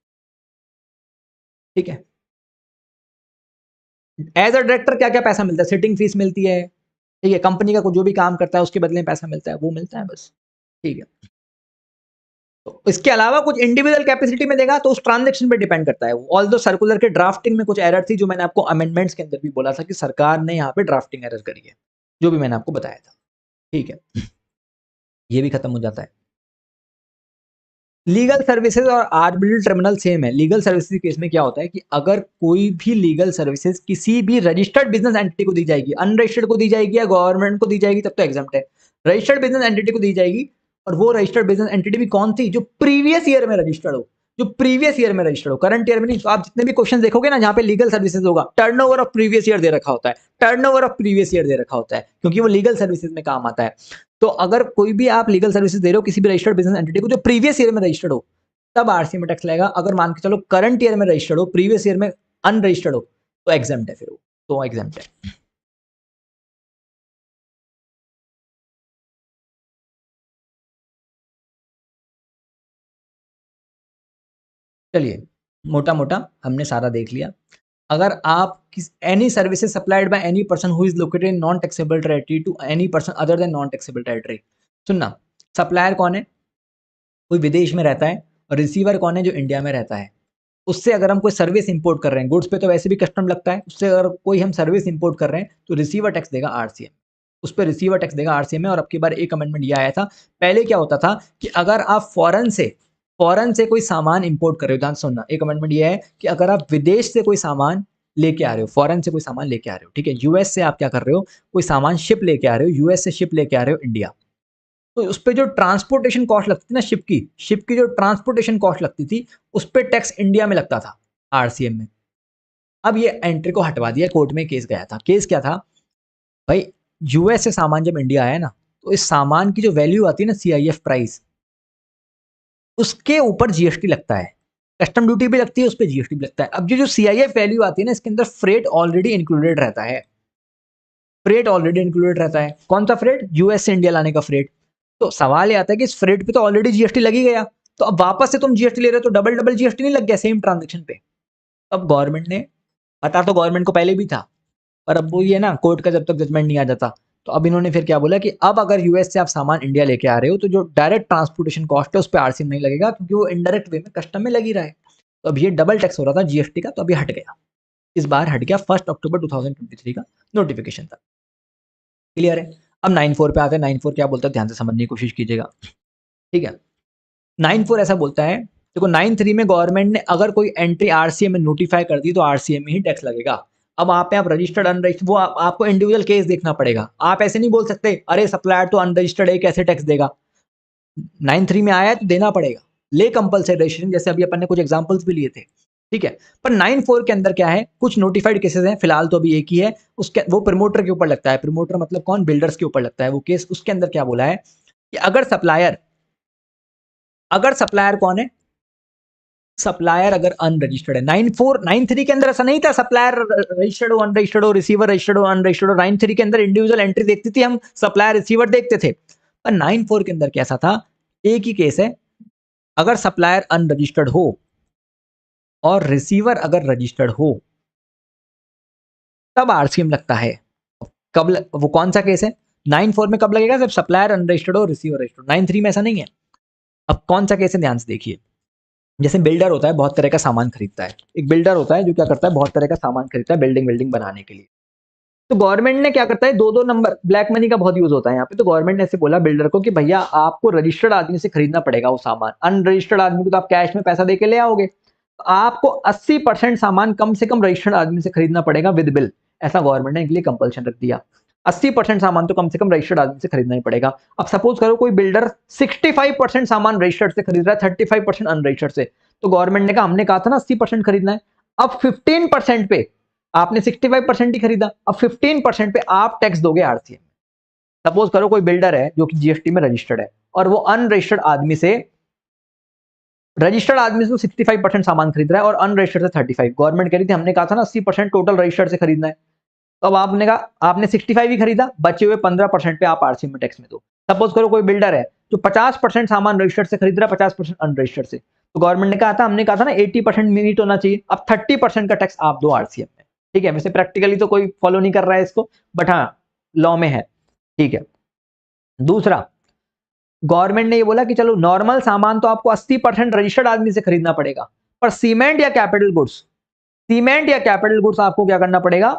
ठीक है। एज अ डायरेक्टर क्या क्या पैसा मिलता है, सिटिंग फीस मिलती है, ठीक है, कंपनी का जो भी काम करता है उसके बदले में पैसा मिलता है, वो मिलता है बस, ठीक है। तो इसके अलावा कुछ इंडिविजुअल कैपेसिटी में देगा तो उस ट्रांजैक्शन पे डिपेंड करता है। ऑल दो सर्कुलर के ड्राफ्टिंग में कुछ एरर थी, जो मैंने आपको अमेंडमेंट्स के अंदर भी बोला था कि सरकार ने यहाँ पे ड्राफ्टिंग एरर करी है, जो भी मैंने आपको बताया था, ठीक है। ये भी खत्म हो जाता है। लीगल सर्विसेज और आर्बिट्रल ट्रिब्यूनल सेम है। लीगल सर्विसेज केस में क्या होता है कि अगर कोई भी लीगल सर्विसेज किसी भी रजिस्टर्ड बिजनेस एंटिटी को दी जाएगी, अनरजिस्टर्ड को दी जाएगी या गवर्नमेंट को दी जाएगी तब तो एग्जम्प्ट है, रजिस्टर्ड बिजनेस एंटिटी को दी जाएगी, और वो रजिस्टर्ड बिजनेस एंटिटी भी कौन सी, जो प्रीवियस ईयर में रजिस्टर्ड हो, जो प्रीवियस ईयर में रजिस्टर्ड हो, करंट ईयर में नहीं। तो आप जितने भी क्वेश्चन देखोगे ना जहाँ पे लीगल सर्विसेज होगा, टर्नओवर ऑफ प्रीवियस ईयर दे रखा होता है, टर्नओवर ऑफ प्रीवियस ईयर दे रखा होता है, क्योंकि वो लीगल सर्विसेज में काम आता है। तो अगर कोई भी आप लीगल सर्विसेज दे रहे हो किसी भी रजिस्टर्ड बिजनेस एंटिटी को जो प्रीवियस ईयर में रजिस्टर्ड हो, तब आरसीए में टैक्स लगेगा। अगर मान के चलो करंट ईयर में रजिस्टर्ड हो, प्रीवियस ईयर में अनरजिस्टर्ड हो, तो एग्जाम्प्ट है, फिर वो तो एग्जाम्प्ट है। चलिए, मोटा मोटा हमने सारा देख लिया। अगर आप any services supplied by any person who is located in non taxable territory to any person other than non taxable territory, सुनना, सप्लायर कौन है, कोई विदेश में रहता है, और रिसीवर कौन है, जो इंडिया में रहता है। उससे अगर हम कोई सर्विस इंपोर्ट कर रहे हैं, गुड्स पे तो वैसे भी कस्टम लगता है, उससे अगर कोई हम सर्विस इंपोर्ट कर रहे हैं तो रिसीवर टैक्स देगा आरसीएम, उस पर रिसीवर टैक्स देगा आरसीएम में। और अब की बार एक अमेंडमेंट ये आया था, पहले क्या होता था कि अगर आप फॉरेन से कोई सामान इंपोर्ट कर रहे हो, ध्यान सुनना, एक अमेंडमेंट ये है कि अगर आप विदेश से कोई सामान लेके आ रहे हो, फॉरेन से कोई सामान लेके आ रहे हो, ठीक है, यूएस से आप क्या कर रहे हो, कोई सामान शिप लेके आ रहे हो, यूएस से शिप लेके आ रहे हो इंडिया, तो उस पर जो ट्रांसपोर्टेशन कॉस्ट लगती थी ना, शिप की जो ट्रांसपोर्टेशन कॉस्ट लगती थी, उस पर टैक्स इंडिया में लगता था आरसीएम में। अब ये एंट्री को हटवा दिया, कोर्ट में केस गया था। केस क्या था भाई, यूएस से सामान जब इंडिया आया ना, तो इस सामान की जो वैल्यू आती है ना, सीआईएफ प्राइस, उसके ऊपर जीएसटी लगता है, कस्टम ड्यूटी भी लगती है, उस पर जीएसटी भी लगता है। अब ये जो सीआईएफ वैल्यू आती है ना, इसके अंदर फ्रेट ऑलरेडी इंक्लूडेड रहता है, फ्रेट ऑलरेडी इंक्लूडेड रहता है। कौन सा फ्रेट, यूएस से इंडिया लाने का फ्रेट। तो सवाल ये आता है कि इस फ्रेट पे तो ऑलरेडी जीएसटी लगी गया, तो अब वापस से तुम जीएसटी ले रहे हो तो डबल डबल जीएसटी नहीं लग गया सेम ट्रांजेक्शन पे। अब गवर्नमेंट ने, पता तो गवर्नमेंट को पहले भी था, पर अब वो ये ना, कोर्ट का जब तक जजमेंट नहीं आ जाता, तो अब इन्होंने फिर क्या बोला कि अब अगर यूएस से आप सामान इंडिया लेके आ रहे हो तो जो डायरेक्ट ट्रांसपोर्टेशन कॉस्ट है उस पर आरसीएम नहीं लगेगा, क्योंकि वो इनडायरेक्ट वे में कस्टम में लगी रहा है। तो अब ये डबल टैक्स हो रहा था जीएसटी का, तो अभी हट गया, इस बार हट गया, 1 अक्टूबर 2023 का नोटिफिकेशन था। क्लियर है। अब 9(4) पे आते हैं। 9(4) क्या बोलता है, ध्यान से समझने की कोशिश कीजिएगा, ठीक है। 9(4) ऐसा बोलता है, देखो 9(3) में गवर्नमेंट ने अगर कोई एंट्री आरसीएम में नोटिफाई कर दी तो आरसीएम में ही टैक्स लगेगा। अब आप पे आप रजिस्टर्ड अनरजिस्टर्ड, वो आपको इंडिविजुअल केस देखना पड़ेगा। आप ऐसे नहीं बोल सकते अरे सप्लायर तो अनरजिस्टर्ड है कैसे टैक्स देगा। 9(3) में आया है तो देना पड़ेगा, ले कंपलसरी रजिस्ट्रेशन, जैसे अभी अपन ने कुछ एग्जांपल्स भी लिए थे, ठीक है। पर 9(4) के अंदर क्या है, कुछ नोटिफाइड केसेस हैं, फिलहाल तो अभी एक ही है, उसके वो प्रमोटर के ऊपर लगता है। प्रमोटर मतलब कौन, बिल्डर्स के ऊपर लगता है वो केस। उसके अंदर क्या बोला है कि अगर सप्लायर कौन है, सप्लायर अगर अनरजिस्टर्ड है। 9(3) के अंदर ऐसा नहीं था सप्लायर रजिस्टर्ड हो अनरजिस्टर्ड हो, रिसीवर रजिस्टर्ड हो अनरजिस्टर्ड हो। 9(3) के अंदर इंडिविजुअल एंट्री देखती थी हम, सप्लायर रिसीवर देखते थे। पर 9(4) के अंदर कैसा था, एक ही केस है, अगर सप्लायर अनरजिस्टर्ड हो और रिसीवर अगर रजिस्टर्ड हो तब आरसीएम लगता है। वो कौन सा केस है, 9(4) में कब लगेगा, जब सप्लायर अनरजिस्टर्ड हो, रिसीवर रजिस्टर्ड। 9(3) में ऐसा नहीं है। अब कौन सा केस है, ध्यान से देखिए। जैसे बिल्डर होता है, बहुत तरह का सामान खरीदता है, एक बिल्डर होता है जो क्या करता है, बहुत तरह का सामान खरीदता है बिल्डिंग बनाने के लिए। तो गवर्नमेंट ने क्या करता है, दो दो नंबर, ब्लैक मनी का बहुत यूज होता है यहाँ पे, तो गवर्नमेंट ने ऐसे बोला बिल्डर को कि भैया आपको रजिस्टर्ड आदमी से खरीदना पड़ेगा वो सामान, अनरजिस्टर्ड आदमी को तो आप कैश में पैसा दे के ले आओगे। आपको 80% सामान कम से कम रजिस्टर्ड आदमी से खरीदना पड़ेगा विद बिल, ऐसा गवर्नमेंट ने इनके लिए कंपल्शन रख दिया। 80% सामान तो कम से कम रजिस्टर्ड आदमी से खरीदना ही पड़ेगा। अब सपोज करो कोई बिल्डर 65% सामान रजिस्टर्ड से खरीद रहा है, 35% अनरजिस्टर्ड से, तो गवर्नमेंट ने कहा, हमने कहा था ना 80% खरीदना है, अब 15% पे, आपने 65% ही खरीदा, अब 15% पे आप टैक्स दोगे आरसीएम। सपोज करो कोई बिल्डर है जो कि जीएसटी में रजिस्टर्ड है और वो अनरजिस्टर्ड आदमी से, रजिस्टर्ड आदमी से तो 65% सामान खरीद रहा है और अनरजिस्टर्ड से 35। गवर्नमेंट कह रही थी, हमने कहा था ना 80% टोटल रजिस्टर्ड से खरीदना है, तो अब आपने कहा आपने 65 ही खरीदा, बचे हुए 15% पे आप आरसीएम में टैक्स में दो। सपोज करो कोई बिल्डर है जो 50% सामान रजिस्टर्ड से खरीद रहा है, 50% अनरजिस्टर्ड से, तो गवर्नमेंट ने कहा था, हमने कहा था ना 80% मीट होना चाहिए, अब 30% का टैक्स आप दो आरसीएम में। ठीक है, वैसे प्रैक्टिकली तो कोई फॉलो नहीं कर रहा है इसको, बट हाँ लॉ में है। ठीक है, दूसरा गवर्नमेंट ने ये बोला कि चलो नॉर्मल सामान तो आपको 80% रजिस्टर्ड आदमी से खरीदना पड़ेगा, पर सीमेंट या कैपिटल गुड्स, सीमेंट या कैपिटल गुड्स आपको क्या करना पड़ेगा,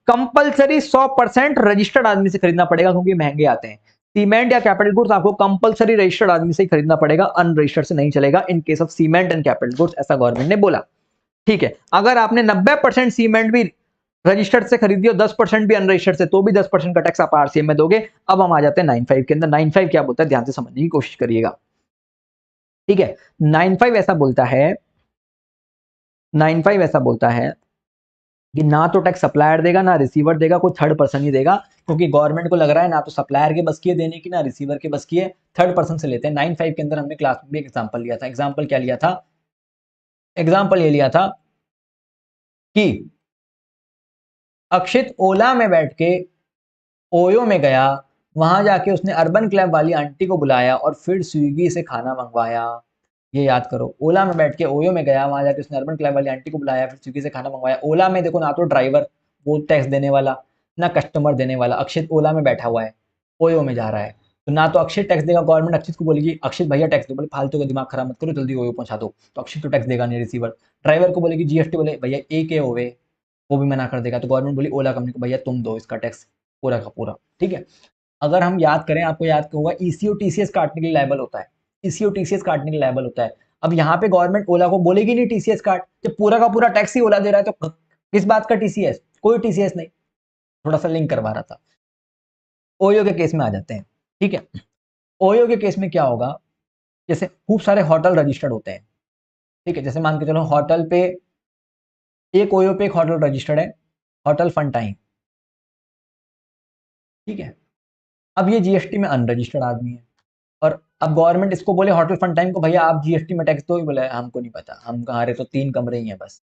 कंपलसरी 100% रजिस्टर्ड आदमी से खरीदना पड़ेगा, क्योंकि महंगे आते हैं। सीमेंट या कैपिटल गुड्स आपको कंपलसरी रजिस्टर्ड आदमी से ही खरीदना पड़ेगा, अनरजिस्टर्ड से नहीं चलेगा in case of cement and capital goods, ऐसा गवर्नमेंट ने बोला। ठीक है, अगर आपने 90% सीमेंट भी रजिस्टर्ड से खरीदी और 10% भी अनरजिस्टर्ड से, तो भी 10% का टैक्स आप आरसीएम में दोगे। अब हम आ जाते हैं 95 के अंदर। 95 क्या बोलता है, ध्यान से समझने की कोशिश करिएगा। ठीक है, 95 ऐसा बोलता है, 95 ऐसा बोलता है कि ना तो टैक्स सप्लायर देगा ना रिसीवर देगा, कोई थर्ड पर्सन ही देगा, क्योंकि गवर्नमेंट को लग रहा है ना तो सप्लायर के बस की है देने की, ना रिसीवर के बस की है, थर्ड पर्सन से लेते हैं। 95 के अंदर हमने क्लास में भी एग्जाम्पल लिया था। एग्जाम्पल क्या लिया था, एग्जाम्पल ये लिया था कि अक्षित ओला में बैठ के ओयो में गया, वहां जाके उसने अर्बन क्लैब वाली आंटी को बुलाया और फिर स्विगी से खाना मंगवाया। ये याद करो, ओला में बैठ के ओयो में गया, वहां जाके उसने अर्बन क्लैब वाली आंटी को बुलाया, फिर स्विगी से खाना मंगवाया। ओला में देखो ना तो ड्राइवर वो टैक्स देने वाला, ना कस्टमर देने वाला। अक्षित ओला में बैठा हुआ है, ओयो में जा रहा है, तो ना तो अक्षित टैक्स देगा, गवर्नमेंट अक्षित को बोलेगी अक्षित भैया टैक्स दो, बोले फालतू का दिमाग खराब मत करो, जल्दी ओयो पहुंचा दो, तो अक्षित तो टैक्स देगा नहीं, रिसीवर। ड्राइवर को बोलेगी जीएसटी, बोले भैया एक है ओवे, वो भी मना कर देगा, तो गवर्नमेंट बोली ओला कंपनी को भैया तुम दो इसका टैक्स पूरा का पूरा। ठीक है, अगर हम याद करें, आपको याद होगा ईसीओ टीसीएस काटने के लिए लायबल होता है, ईसीओ टीसीएस काटने के लिए लायबल होता है। अब यहाँ पे गवर्नमेंट ओला को बोलेगी नहीं टीसीएस काट, जब पूरा का पूरा टैक्स ही ओला दे रहा है तो किस बात का टीसीएस, कोई टीसीएस नहीं। थोड़ा सा लिंक करवा रहा था। ओयो के केस में आ जाते हैं। ठीक है, ओयो के केस में क्या होगा, जैसे खूब सारे होटल रजिस्टर्ड होते हैं। ठीक है, जैसे मान के चलो होटल पे एक ओयो पे एक होटल रजिस्टर्ड है, होटल फन टाइम। ठीक है, अब ये जीएसटी में अनरजिस्टर्ड आदमी है, और अब गवर्नमेंट इसको बोले होटल फन टाइम को भैया आप जीएसटी में टैक्स दो, ही बोले हमको नहीं पता, हम हमारे तो 3 कमरे ही हैं बस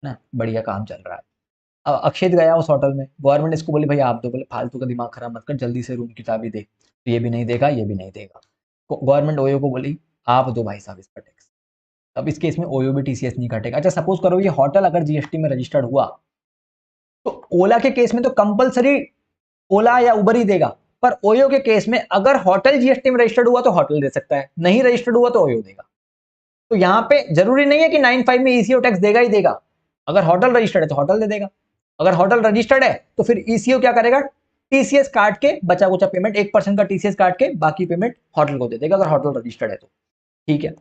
ना, बढ़िया काम चल रहा है। अब अक्षित गया उस होटल में, गवर्नमेंट इसको बोले भैया आप दो, बोले फालतू का दिमाग खराब मत कर, जल्दी से रूम की चाबी दे, तो ये भी नहीं देगा, ये भी नहीं देगा। गवर्नमेंट ओयो को बोली आप दो भाई साहब इसका टैक्स। अब इस केस में ओयो भी टीसीएस नहीं काटेगा। अच्छा सपोज करो ये होटल अगर जीएसटी में रजिस्टर्ड हुआ, तो ओला के केस में तो कंपलसरी ओला या उबर ही देगा, पर ओयो के केस में अगर होटल जीएसटी में रजिस्टर्ड हुआ तो होटल दे सकता है, नहीं रजिस्टर्ड हुआ तो ओयो देगा। तो यहाँ पे जरूरी नहीं है कि 95 में ईसीओ टैक्स देगा ही देगा, अगर होटल रजिस्टर्ड है तो होटल दे देगा, अगर होटल रजिस्टर्ड है तो फिर ईसीओ क्या करेगा, टीसीएस काट के बचा कुचा पेमेंट 1% का टीसीएस काट के बाकी पेमेंट होटल को दे देगा, अगर होटल रजिस्टर्ड है तो। ठीक है,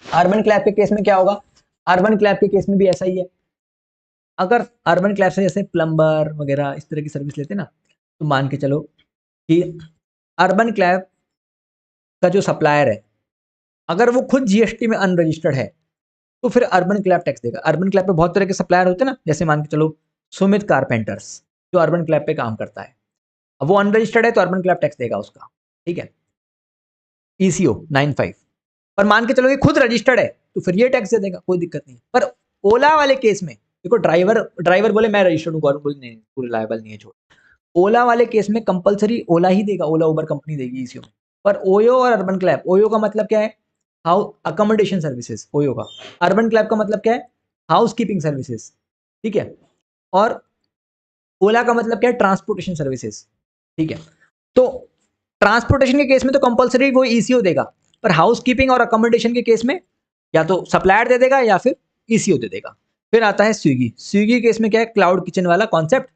अर्बन क्लैब के केस में क्या होगा, अर्बन क्लैब के केस में भी ऐसा ही है। अगर अर्बन क्लैब से जैसे प्लम्बर वगैरह इस तरह की सर्विस लेते ना, तो मान के चलो कि अर्बन क्लैब का जो सप्लायर है अगर वो खुद जीएसटी में अनरजिस्टर्ड है, तो फिर अर्बन क्लैब टैक्स देगा। अर्बन क्लैब पे बहुत तरह के सप्लायर होते हैं ना, जैसे मान के चलो सुमित कारपेंटर्स जो अर्बन क्लैब पे काम करता है, अब वो अनरजिस्टर्ड है तो अर्बन क्लैब टैक्स देगा उसका। ठीक है, ईसीओ 95। पर मान के चलो ये खुद रजिस्टर्ड है तो फिर ये टैक्स दे देगा, कोई दिक्कत नहीं। पर ओला वाले केस में देखो, ड्राइवर बोले मैं रजिस्टर्ड हूँ, गवर्नमेंट बोले नहीं पूरे लायबल नहीं है, छोड़। ओला वाले केस में कंपलसरी ओला ही देगा, ओला उबर कंपनी देगी ईसीओ में। पर ओयो और अर्बन क्लैब, ओयो का मतलब क्या है, हाउ अकोमोडेशन सर्विसेज ओयो का, अर्बन क्लैब का मतलब क्या है, हाउस कीपिंग सर्विसेज। ठीक है, और ओला का मतलब क्या है, ट्रांसपोर्टेशन सर्विसेज। ठीक है, तो ट्रांसपोर्टेशन के केस में तो कंपलसरी वो ईसीओ देगा, पर हाउस कीपिंग और अकोमोडेशन के केस में या तो सप्लायर दे देगा या फिर ईसीओ दे देगा। फिर आता है स्विगी। स्विगी केस में क्या है, क्लाउड किचन वाला कॉन्सेप्ट।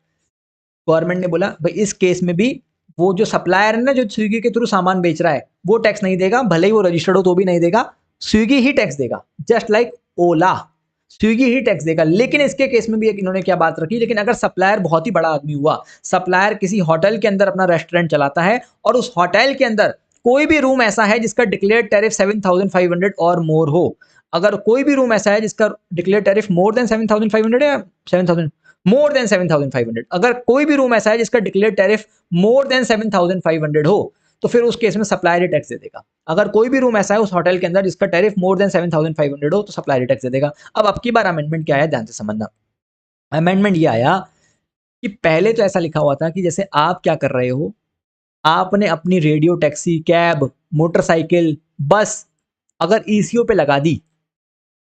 गवर्नमेंट ने बोला भाई इस केस में भी वो जो सप्लायर है ना, जो स्विगी के थ्रू सामान बेच रहा है, वो टैक्स नहीं देगा, भले ही वो रजिस्टर्ड हो तो भी नहीं देगा, स्विगी ही टैक्स देगा, जस्ट लाइक ओला। स्विगी ही टैक्स देगा। लेकिन इसके केस में भी एक इन्होंने क्या बात रखी, लेकिन अगर सप्लायर बहुत ही बड़ा आदमी हुआ, सप्लायर किसी होटल के अंदर अपना रेस्टोरेंट चलाता है और उस होटल के अंदर कोई भी रूम ऐसा है जिसका डिक्लेयर्ड टैरिफ 7,500 और मोर हो, अगर कोई भी रूम ऐसा है जिसका डिक्लेयर्ड टैरिफ मोर देन 7,500 या 7,000 मोर देन 7,500, अगर कोई भी रूम ऐसा है जिसका डिक्लेयर्ड टैरिफ मोर देन 7,500 हो, तो फिर उस केस में सप्लायर टैक्स दे देगा। अगर कोई भी रूम ऐसा है उस होटल के अंदर जिसका टैरिफ मोर देन 7,500 हो, तो सप्लायर टैक्स दे देगा। अब की बार अमेंडमेंट क्या आया, ध्यान से समझना। अमेंडमेंट ये आया कि पहले तो ऐसा लिखा हुआ था कि जैसे आप क्या कर रहे हो, आपने अपनी रेडियो टैक्सी, कैब, मोटरसाइकिल, बस अगर ईसीओ पे लगा दी,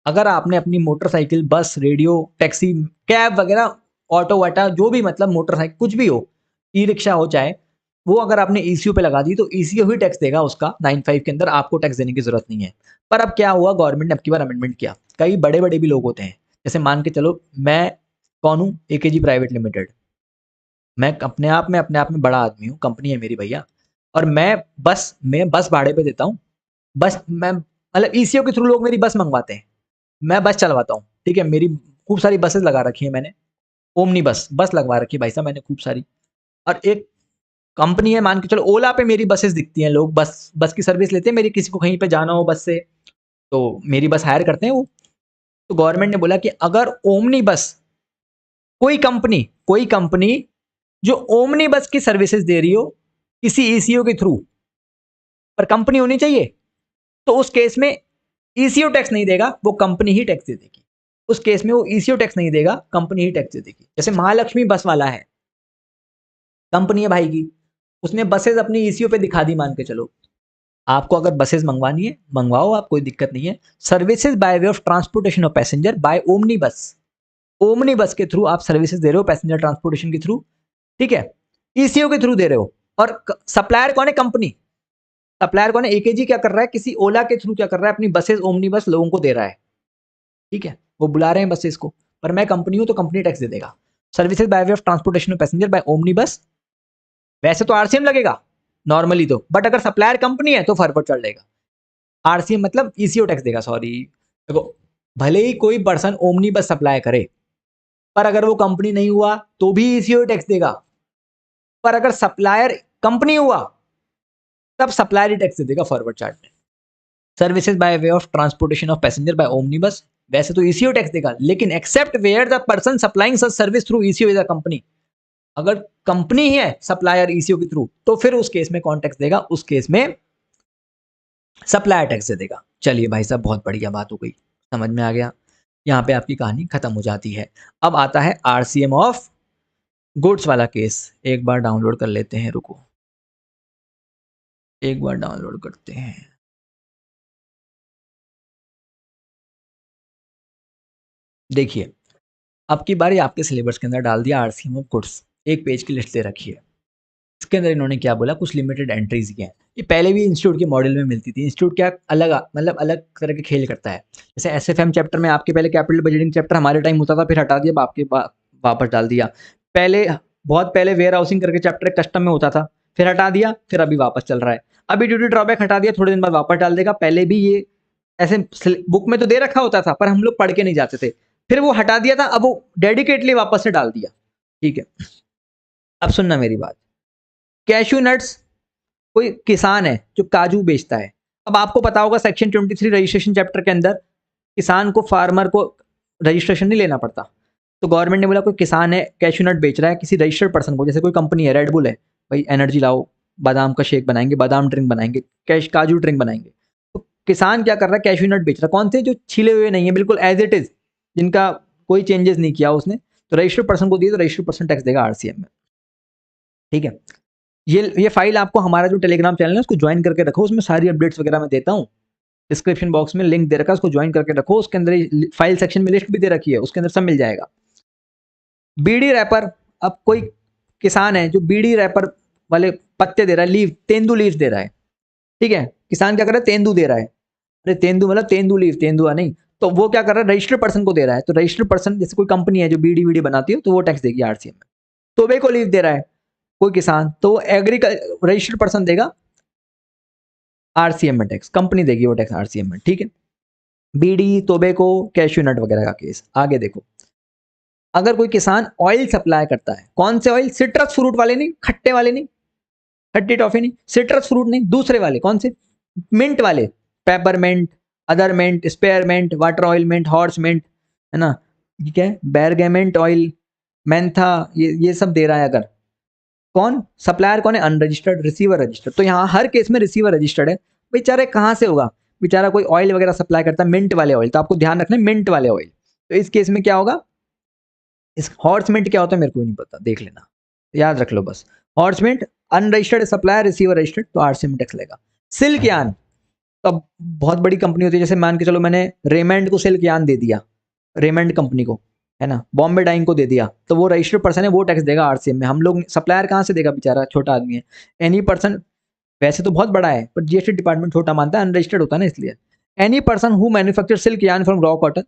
अगर आपने अपनी मोटरसाइकिल, बस, रेडियो टैक्सी, कैब वगैरह, ऑटो वाटा, जो भी मतलब मोटरसाइकिल कुछ भी हो, ई रिक्शा हो चाहे, वो अगर आपने ईसीओ पे लगा दी तो ईसीओ ही टैक्स देगा उसका 95 के अंदर, आपको टैक्स देने की जरूरत नहीं है। पर अब क्या हुआ, गवर्नमेंट ने अब की बार अमेंडमेंट किया। कई बड़े बड़े भी लोग होते हैं, जैसे मान के चलो मैं कौन हूँ, एकेजी प्राइवेट लिमिटेड, मैं अपने आप में बड़ा आदमी हूँ, कंपनी है मेरी भैया, और मैं बस भाड़े पे देता हूँ। बस मैं मतलब ईसीओ के थ्रू लोग मेरी बस मंगवाते हैं, मैं बस चलवाता हूँ, ठीक है। मेरी खूब सारी बसेस लगा रखी है मैंने, ओमनी बस लगवा रखी है भाई साहब मैंने खूब सारी। और एक कंपनी है, मान के चलो ओला पे मेरी बसेस दिखती हैं, लोग बस की सर्विस लेते हैं मेरी, किसी को कहीं पे जाना हो बस से तो मेरी बस हायर करते हैं वो। तो गवर्नमेंट ने बोला कि अगर ओमनी बस, कोई कंपनी जो ओमनी बस की सर्विसेज दे रही हो किसी ईसीओ के थ्रू, पर कंपनी होनी चाहिए, तो उस केस में ईसीओ टैक्स नहीं देगा, वो कंपनी ही टैक्स दे देगी। उस केस में वो ईसीओ टैक्स नहीं देगा, कंपनी ही टैक्स दे देगी। जैसे महालक्ष्मी बस वाला है, कंपनी है भाई की, उसने बसेस अपनी ईसीओ पे दिखा दी, मान के चलो। आपको अगर बसेस मंगवानी है मंगवाओ आप, कोई दिक्कत नहीं है। Services by way of transportation of passenger by omni bus, omni bus के थ्रू आप सर्विसेज दे रहे हो पैसेंजर ट्रांसपोर्टेशन के थ्रू, ठीक है, ईसीओ के थ्रू दे रहे हो। और सप्लायर कौन है, कंपनी। सप्लायर कौन है, एकेजी क्या कर रहा है, किसी ओला के थ्रू क्या कर रहा है, अपनी बसेस ओमनी बस लोगों को दे रहा है, ठीक है, वो बुला रहे हैं बसेस को, पर मैं कंपनी हूं तो कंपनी टैक्स दे देगा। Services by way of transportation of passenger by omni bus, वैसे तो आरसीएम लगेगा नॉर्मली तो, बट अगर सप्लायर कंपनी है तो फॉरवर्ड चढ़ जाएगा। आरसीएम मतलब ईसीओ टैक्स देगा, सॉरी। देखो, भले ही कोई पर्सन ओमनी बस सप्लाई करे, पर अगर वो कंपनी नहीं हुआ तो भी ईसीओ टैक्स देगा। पर अगर सप्लायर कंपनी हुआ तब सप्लायर टैक्स दे देगा फॉरवर्ड चार्ज में। Services by way of transportation of passenger by omni bus, वैसे तो ईसीओ टैक्स देगा, लेकिन except where the person supplying such service through ECO is a company. अगर कंपनी ही है सप्लायर ईसीओ के थ्रू, तो फिर उस केस में कौन टैक्स देगा, उस केस में सप्लायर टैक्स दे देगा। चलिए भाई साहब, बहुत बढ़िया बात हो गई, समझ में आ गया। यहाँ पे आपकी कहानी खत्म हो जाती है। अब आता है आरसीएम ऑफ गुड्स वाला केस। एक बार डाउनलोड कर लेते हैं, रुको, एक बार डाउनलोड करते हैं। देखिए, अब की बारी आपके सिलेबस के अंदर डाल दिया आरसीएम ऑफ गुड्स, एक पेज की लिस्ट दे रखी है। इसके अंदर इन्होंने क्या बोला, कुछ लिमिटेड एंट्रीज की हैं। ये पहले भी इंस्टीट्यूट के मॉडल में मिलती थी। इंस्टीट्यूट क्या अलग मतलब अलग तरह के खेल करता है। जैसे एसएफएम चैप्टर में आपके पहले कैपिटल बजटिंग चैप्टर हमारे टाइम होता था, फिर हटा दिया, आपके वापस डाल दिया। पहले बहुत पहले वेयर हाउसिंग करके चैप्टर कस्टम में होता था, फिर हटा दिया, फिर अभी वापस चल रहा है। अभी ड्यूटी ड्रॉबैक हटा दिया, थोड़े दिन बाद वापस डाल देगा। पहले भी ये ऐसे बुक में तो दे रखा होता था, पर हम लोग पढ़ के नहीं जाते थे, फिर वो हटा दिया था, अब वो डेडिकेटली वापस से डाल दिया, ठीक है। अब सुनना मेरी बात, कैशू नट्स, कोई किसान है जो काजू बेचता है। अब आपको पता होगा सेक्शन 23 रजिस्ट्रेशन चैप्टर के अंदर किसान को, फार्मर को रजिस्ट्रेशन नहीं लेना पड़ता। तो गवर्नमेंट ने बोला कोई किसान है कैशू नट बेच रहा है किसी रजिस्टर्ड पर्सन को, जैसे कोई कंपनी है रेडबुल है, भाई एनर्जी लाओ, बादाम का शेक बनाएंगे, बादाम ड्रिंक बनाएंगे, काजू ड्रिंक बनाएंगे। तो किसान क्या कर रहा है, कैशू नट बेच रहा है। कौन से, जो छिले हुए नहीं है, बिल्कुल एज इट इज, जिनका कोई चेंजेस नहीं किया उसने, तो रजिस्टर्ड पर्सन को दिए, तो रजिस्टर्ड पर्सन टैक्स देगा आरसीएम में, ठीक है। ये फाइल आपको हमारा जो टेलीग्राम चैनल है उसको ज्वाइन करके रखो, उसमें सारी अपडेट्स वगैरह मैं देता हूँ। डिस्क्रिप्शन बॉक्स में लिंक दे रखा है, उसको ज्वाइन करके रखो। उसके अंदर फाइल सेक्शन में लिस्ट भी दे रखी है, उसके अंदर सब मिल जाएगा। बीड़ी रैपर, अब कोई किसान है जो बीड़ी रैपर वाले पत्ते दे रहा है, लीव, तेंदू लीव दे रहा है, ठीक है। किसान क्या कर रहा है, तेंदू दे रहा है। अरे तेंदू मतलब तेंदू लीव, तेंदुआ नहीं। तो वो क्या कर रहा है, रजिस्टर्ड पर्सन को दे रहा है। तो रजिस्टर्ड पर्सन, जैसे कोई कंपनी है जो बीड़ी वीडी बनाती है, तो वो टैक्स देगी आरसीएम में। तोबे को लीव दे रहा है कोई किसान, तो वो रजिस्टर्ड पर्सन देगा आरसीएम में टैक्स, कंपनी देगी वो टैक्स आरसीएम में, ठीक है। बीड़ी, टोबैको, कैश्यू नट वगैरह का केस। आगे देखो, अगर कोई किसान ऑयल सप्लाई करता है, कौन से ऑयल? सिट्रस फ्रूट वाले नहीं, खट्टे वाले नहीं, खट्टी टॉफी नहीं, सिट्रस फ्रूट नहीं, दूसरे वाले कौन से? मिंट वाले, पेपरमेंट, अदरमेंट, spearmint, water oil mint, horse mint, है ना, ठीक है, बेरगेमेंट ऑयल, मेंथा, ये सब दे रहा है। अगर कौन सप्लायर कौन है? Unregistered, receiver registered. तो यहाँ हर केस में रिसीवर रजिस्टर्ड है। बेचारे कहाँ से होगा? बेचारा कोई ऑयल वगैरह सप्लाई करता है, मिंट वाले ऑयल, तो आपको ध्यान रखना है मिंट वाले ऑयल। तो इस केस में क्या होगा? इस हॉर्स मिंट क्या होता है मेरे को नहीं पता, देख लेना, याद रख लो बस। Horse mint unregistered supplier, receiver registered, तो आरसीएम टैक्स लगेगा। सिल्क यान, तो अब बहुत बड़ी कंपनी होती है, जैसे मान के चलो मैंने रेमंड को सिल्क यान दे दिया, रेमंड कंपनी को, है ना, बॉम्बे डाइंग को दे दिया, तो वो रजिस्टर्ड पर्सन है, वो टैक्स देगा आरसीएम में। हम लोग सप्लायर कहाँ से देगा? बेचारा छोटा आदमी है। एनी पर्सन, वैसे तो बहुत बड़ा है पर जीएसटी डिपार्टमेंट छोटा मानता है, अनरजिस्टर्ड होता है ना, इसलिए। Any person who manufacture silk यान फ्रॉम रॉ कॉटन,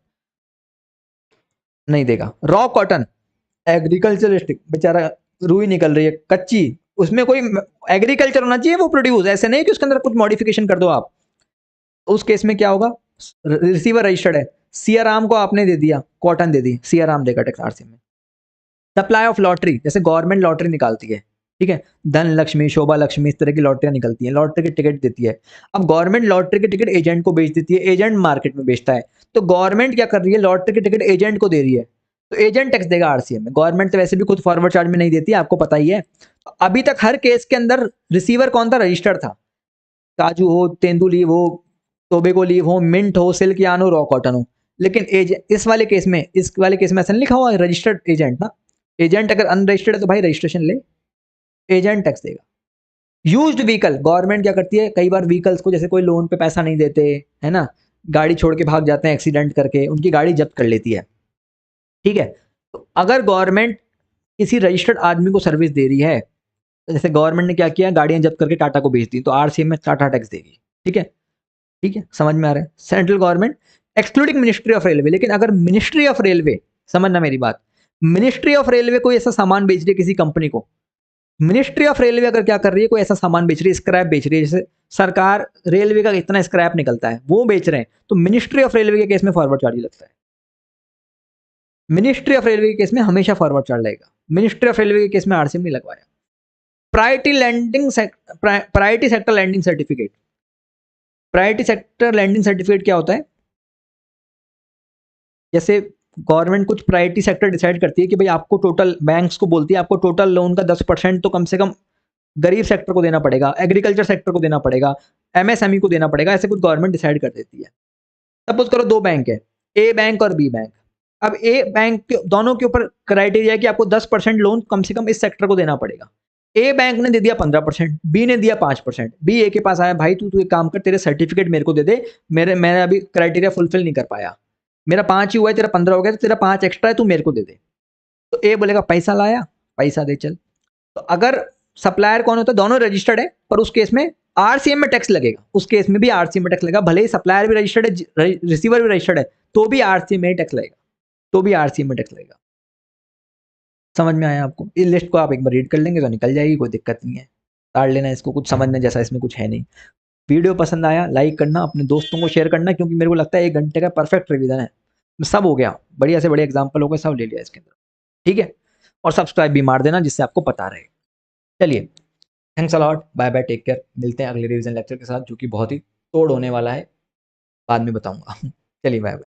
नहीं देगा। रॉ कॉटन एग्रीकल्चरिस्टिक, बेचारा रुई निकल रही है कच्ची, उसमें कोई एग्रीकल्चर होना चाहिए वो प्रोड्यूस, ऐसे नहीं कि उसके अंदर कुछ मॉडिफिकेशन कर दो आप। उस केस में क्या होगा? रिसीवर रजिस्टर्ड है, सियाराम को आपने दे दिया, कॉटन दे दी, सियाराम देगा टैक्स आरसीएम में। सप्लाई ऑफ लॉटरी, जैसे गवर्नमेंट लॉटरी निकालती है, ठीक है, धन लक्ष्मी, शोभा लक्ष्मी, इस तरह की लॉटरियां निकलती हैं, लॉटरी की टिकट देती है। अब गवर्नमेंट लॉटरी की टिकट एजेंट को बेच देती है, एजेंट मार्केट में बेचता है, तो गवर्नमेंट क्या कर रही है? लॉटरी की टिकट एजेंट को दे रही है, तो एजेंट टैक्स देगा आरसीएम में। गवर्नमेंट तो वैसे भी खुद फॉरवर्ड चार्ज में नहीं देती है, आपको पता ही है। अभी तक हर केस के अंदर रिसीवर कौन था? रजिस्टर्ड था। काजू हो, तेंदुलीव हो, टोबैको लीव हो, मिंट हो, सिल्क यान हो, रॉ कॉटन हो। लेकिन इस वाले केस में, ऐसा नहीं लिखा हुआ रजिस्टर्ड एजेंट ना। एजेंट अगर अनरजिस्टर्ड है तो भाई रजिस्ट्रेशन ले, एजेंट टैक्स देगा। यूज्ड व्हीकल, गवर्नमेंट क्या करती है? कई बार व्हीकल्स को, जैसे कोई लोन पे पैसा नहीं देते, है ना, गाड़ी छोड़ के भाग जाते हैं एक्सीडेंट करके, उनकी गाड़ी जब्त कर लेती है, ठीक है। तो अगर गवर्नमेंट किसी रजिस्टर्ड आदमी को सर्विस दे रही है, जैसे गवर्नमेंट ने क्या किया, गाड़ियां जब्त करके टाटा को बेच दी, तो आरसीएम में टाटा टैक्स देगी, ठीक है। ठीक है, समझ में आ रहा है? Central government excluding ministry of railway. लेकिन अगर मिनिस्ट्री ऑफ रेलवे, समझना मेरी बात, मिनिस्ट्री ऑफ रेलवे कोई ऐसा सामान बेच रही है किसी कंपनी को, मिनिस्ट्री ऑफ रेलवे अगर क्या कर रही है, कोई ऐसा सामान बेच रही है, स्क्रैप बेच रही है, जैसे सरकार रेलवे का इतना स्क्रैप निकलता है वो बेच रहे हैं, तो मिनिस्ट्री ऑफ रेलवे के केस में फॉरवर्ड चार्ज लगता है। मिनिस्ट्री ऑफ रेलवे के केस में हमेशा फॉरवर्ड चार्ज लगेगा, मिनिस्ट्री ऑफ रेलवे के केस में आरसीएम नहीं लगवाया। Priority sector lending certificate, priority sector lending certificate क्या होता है? जैसे गवर्नमेंट कुछ प्रायोरिटी सेक्टर डिसाइड करती है कि भाई आपको टोटल, बैंक्स को बोलती है आपको टोटल लोन का 10% तो कम से कम गरीब सेक्टर को देना पड़ेगा, एग्रीकल्चर सेक्टर को देना पड़ेगा, एमएसएमई को देना पड़ेगा, ऐसे कुछ गवर्नमेंट डिसाइड कर देती है। सपोज करो दो बैंक है, ए बैंक और बी बैंक। अब ए बैंक के दोनों के ऊपर क्राइटेरिया है कि आपको 10% लोन कम से कम इस सेक्टर को देना पड़ेगा। ए बैंक ने दे दिया 15%, बी ने दिया 5%। बी ए के पास आया, भाई तू एक काम कर, तेरे सर्टिफिकेट मेरे को दे दे, मैंने अभी क्राइटेरिया फुलफिल नहीं कर पाया, मेरा 5 ही हुआ है, तेरा 15 हो गया, तो तेरा 5 एक्स्ट्रा है, तू मेरे को दे दे। तो ए बोलेगा पैसा लाया, पैसा दे चल। तो अगर सप्लायर कौन होता है? दोनों रजिस्टर्ड है, पर उस केस में आरसीएम में टैक्स लगेगा, उस केस में भी आरसीएम में टैक्स लगेगा, भले ही सप्लायर भी रजिस्टर्ड है, रिसीवर भी रजिस्टर्ड है, तो भी आरसीएम में टैक्स लगेगा, तो भी आरसीएम में टैक्स लगेगा। समझ में आया आपको? इस लिस्ट को आप एक बार रीड कर लेंगे तो निकल जाएगी, कोई दिक्कत नहीं है, ताड़ लेना इसको, कुछ समझने जैसा इसमें कुछ है नहीं। वीडियो पसंद आया लाइक करना, अपने दोस्तों को शेयर करना, क्योंकि मेरे को लगता है 1 घंटे का परफेक्ट रिवीजन है, सब हो गया, बढ़िया से बढ़िया एग्जाम्पल हो गए, सब ले लिया इसके अंदर, ठीक है। और सब्सक्राइब भी मार देना जिससे आपको पता रहे। चलिए, thanks a lot, bye bye, take care, मिलते हैं अगले रिवीजन लेक्चर के साथ, जो कि बहुत ही तोड़ होने वाला है, बाद में बताऊंगा। चलिए बाय बाय।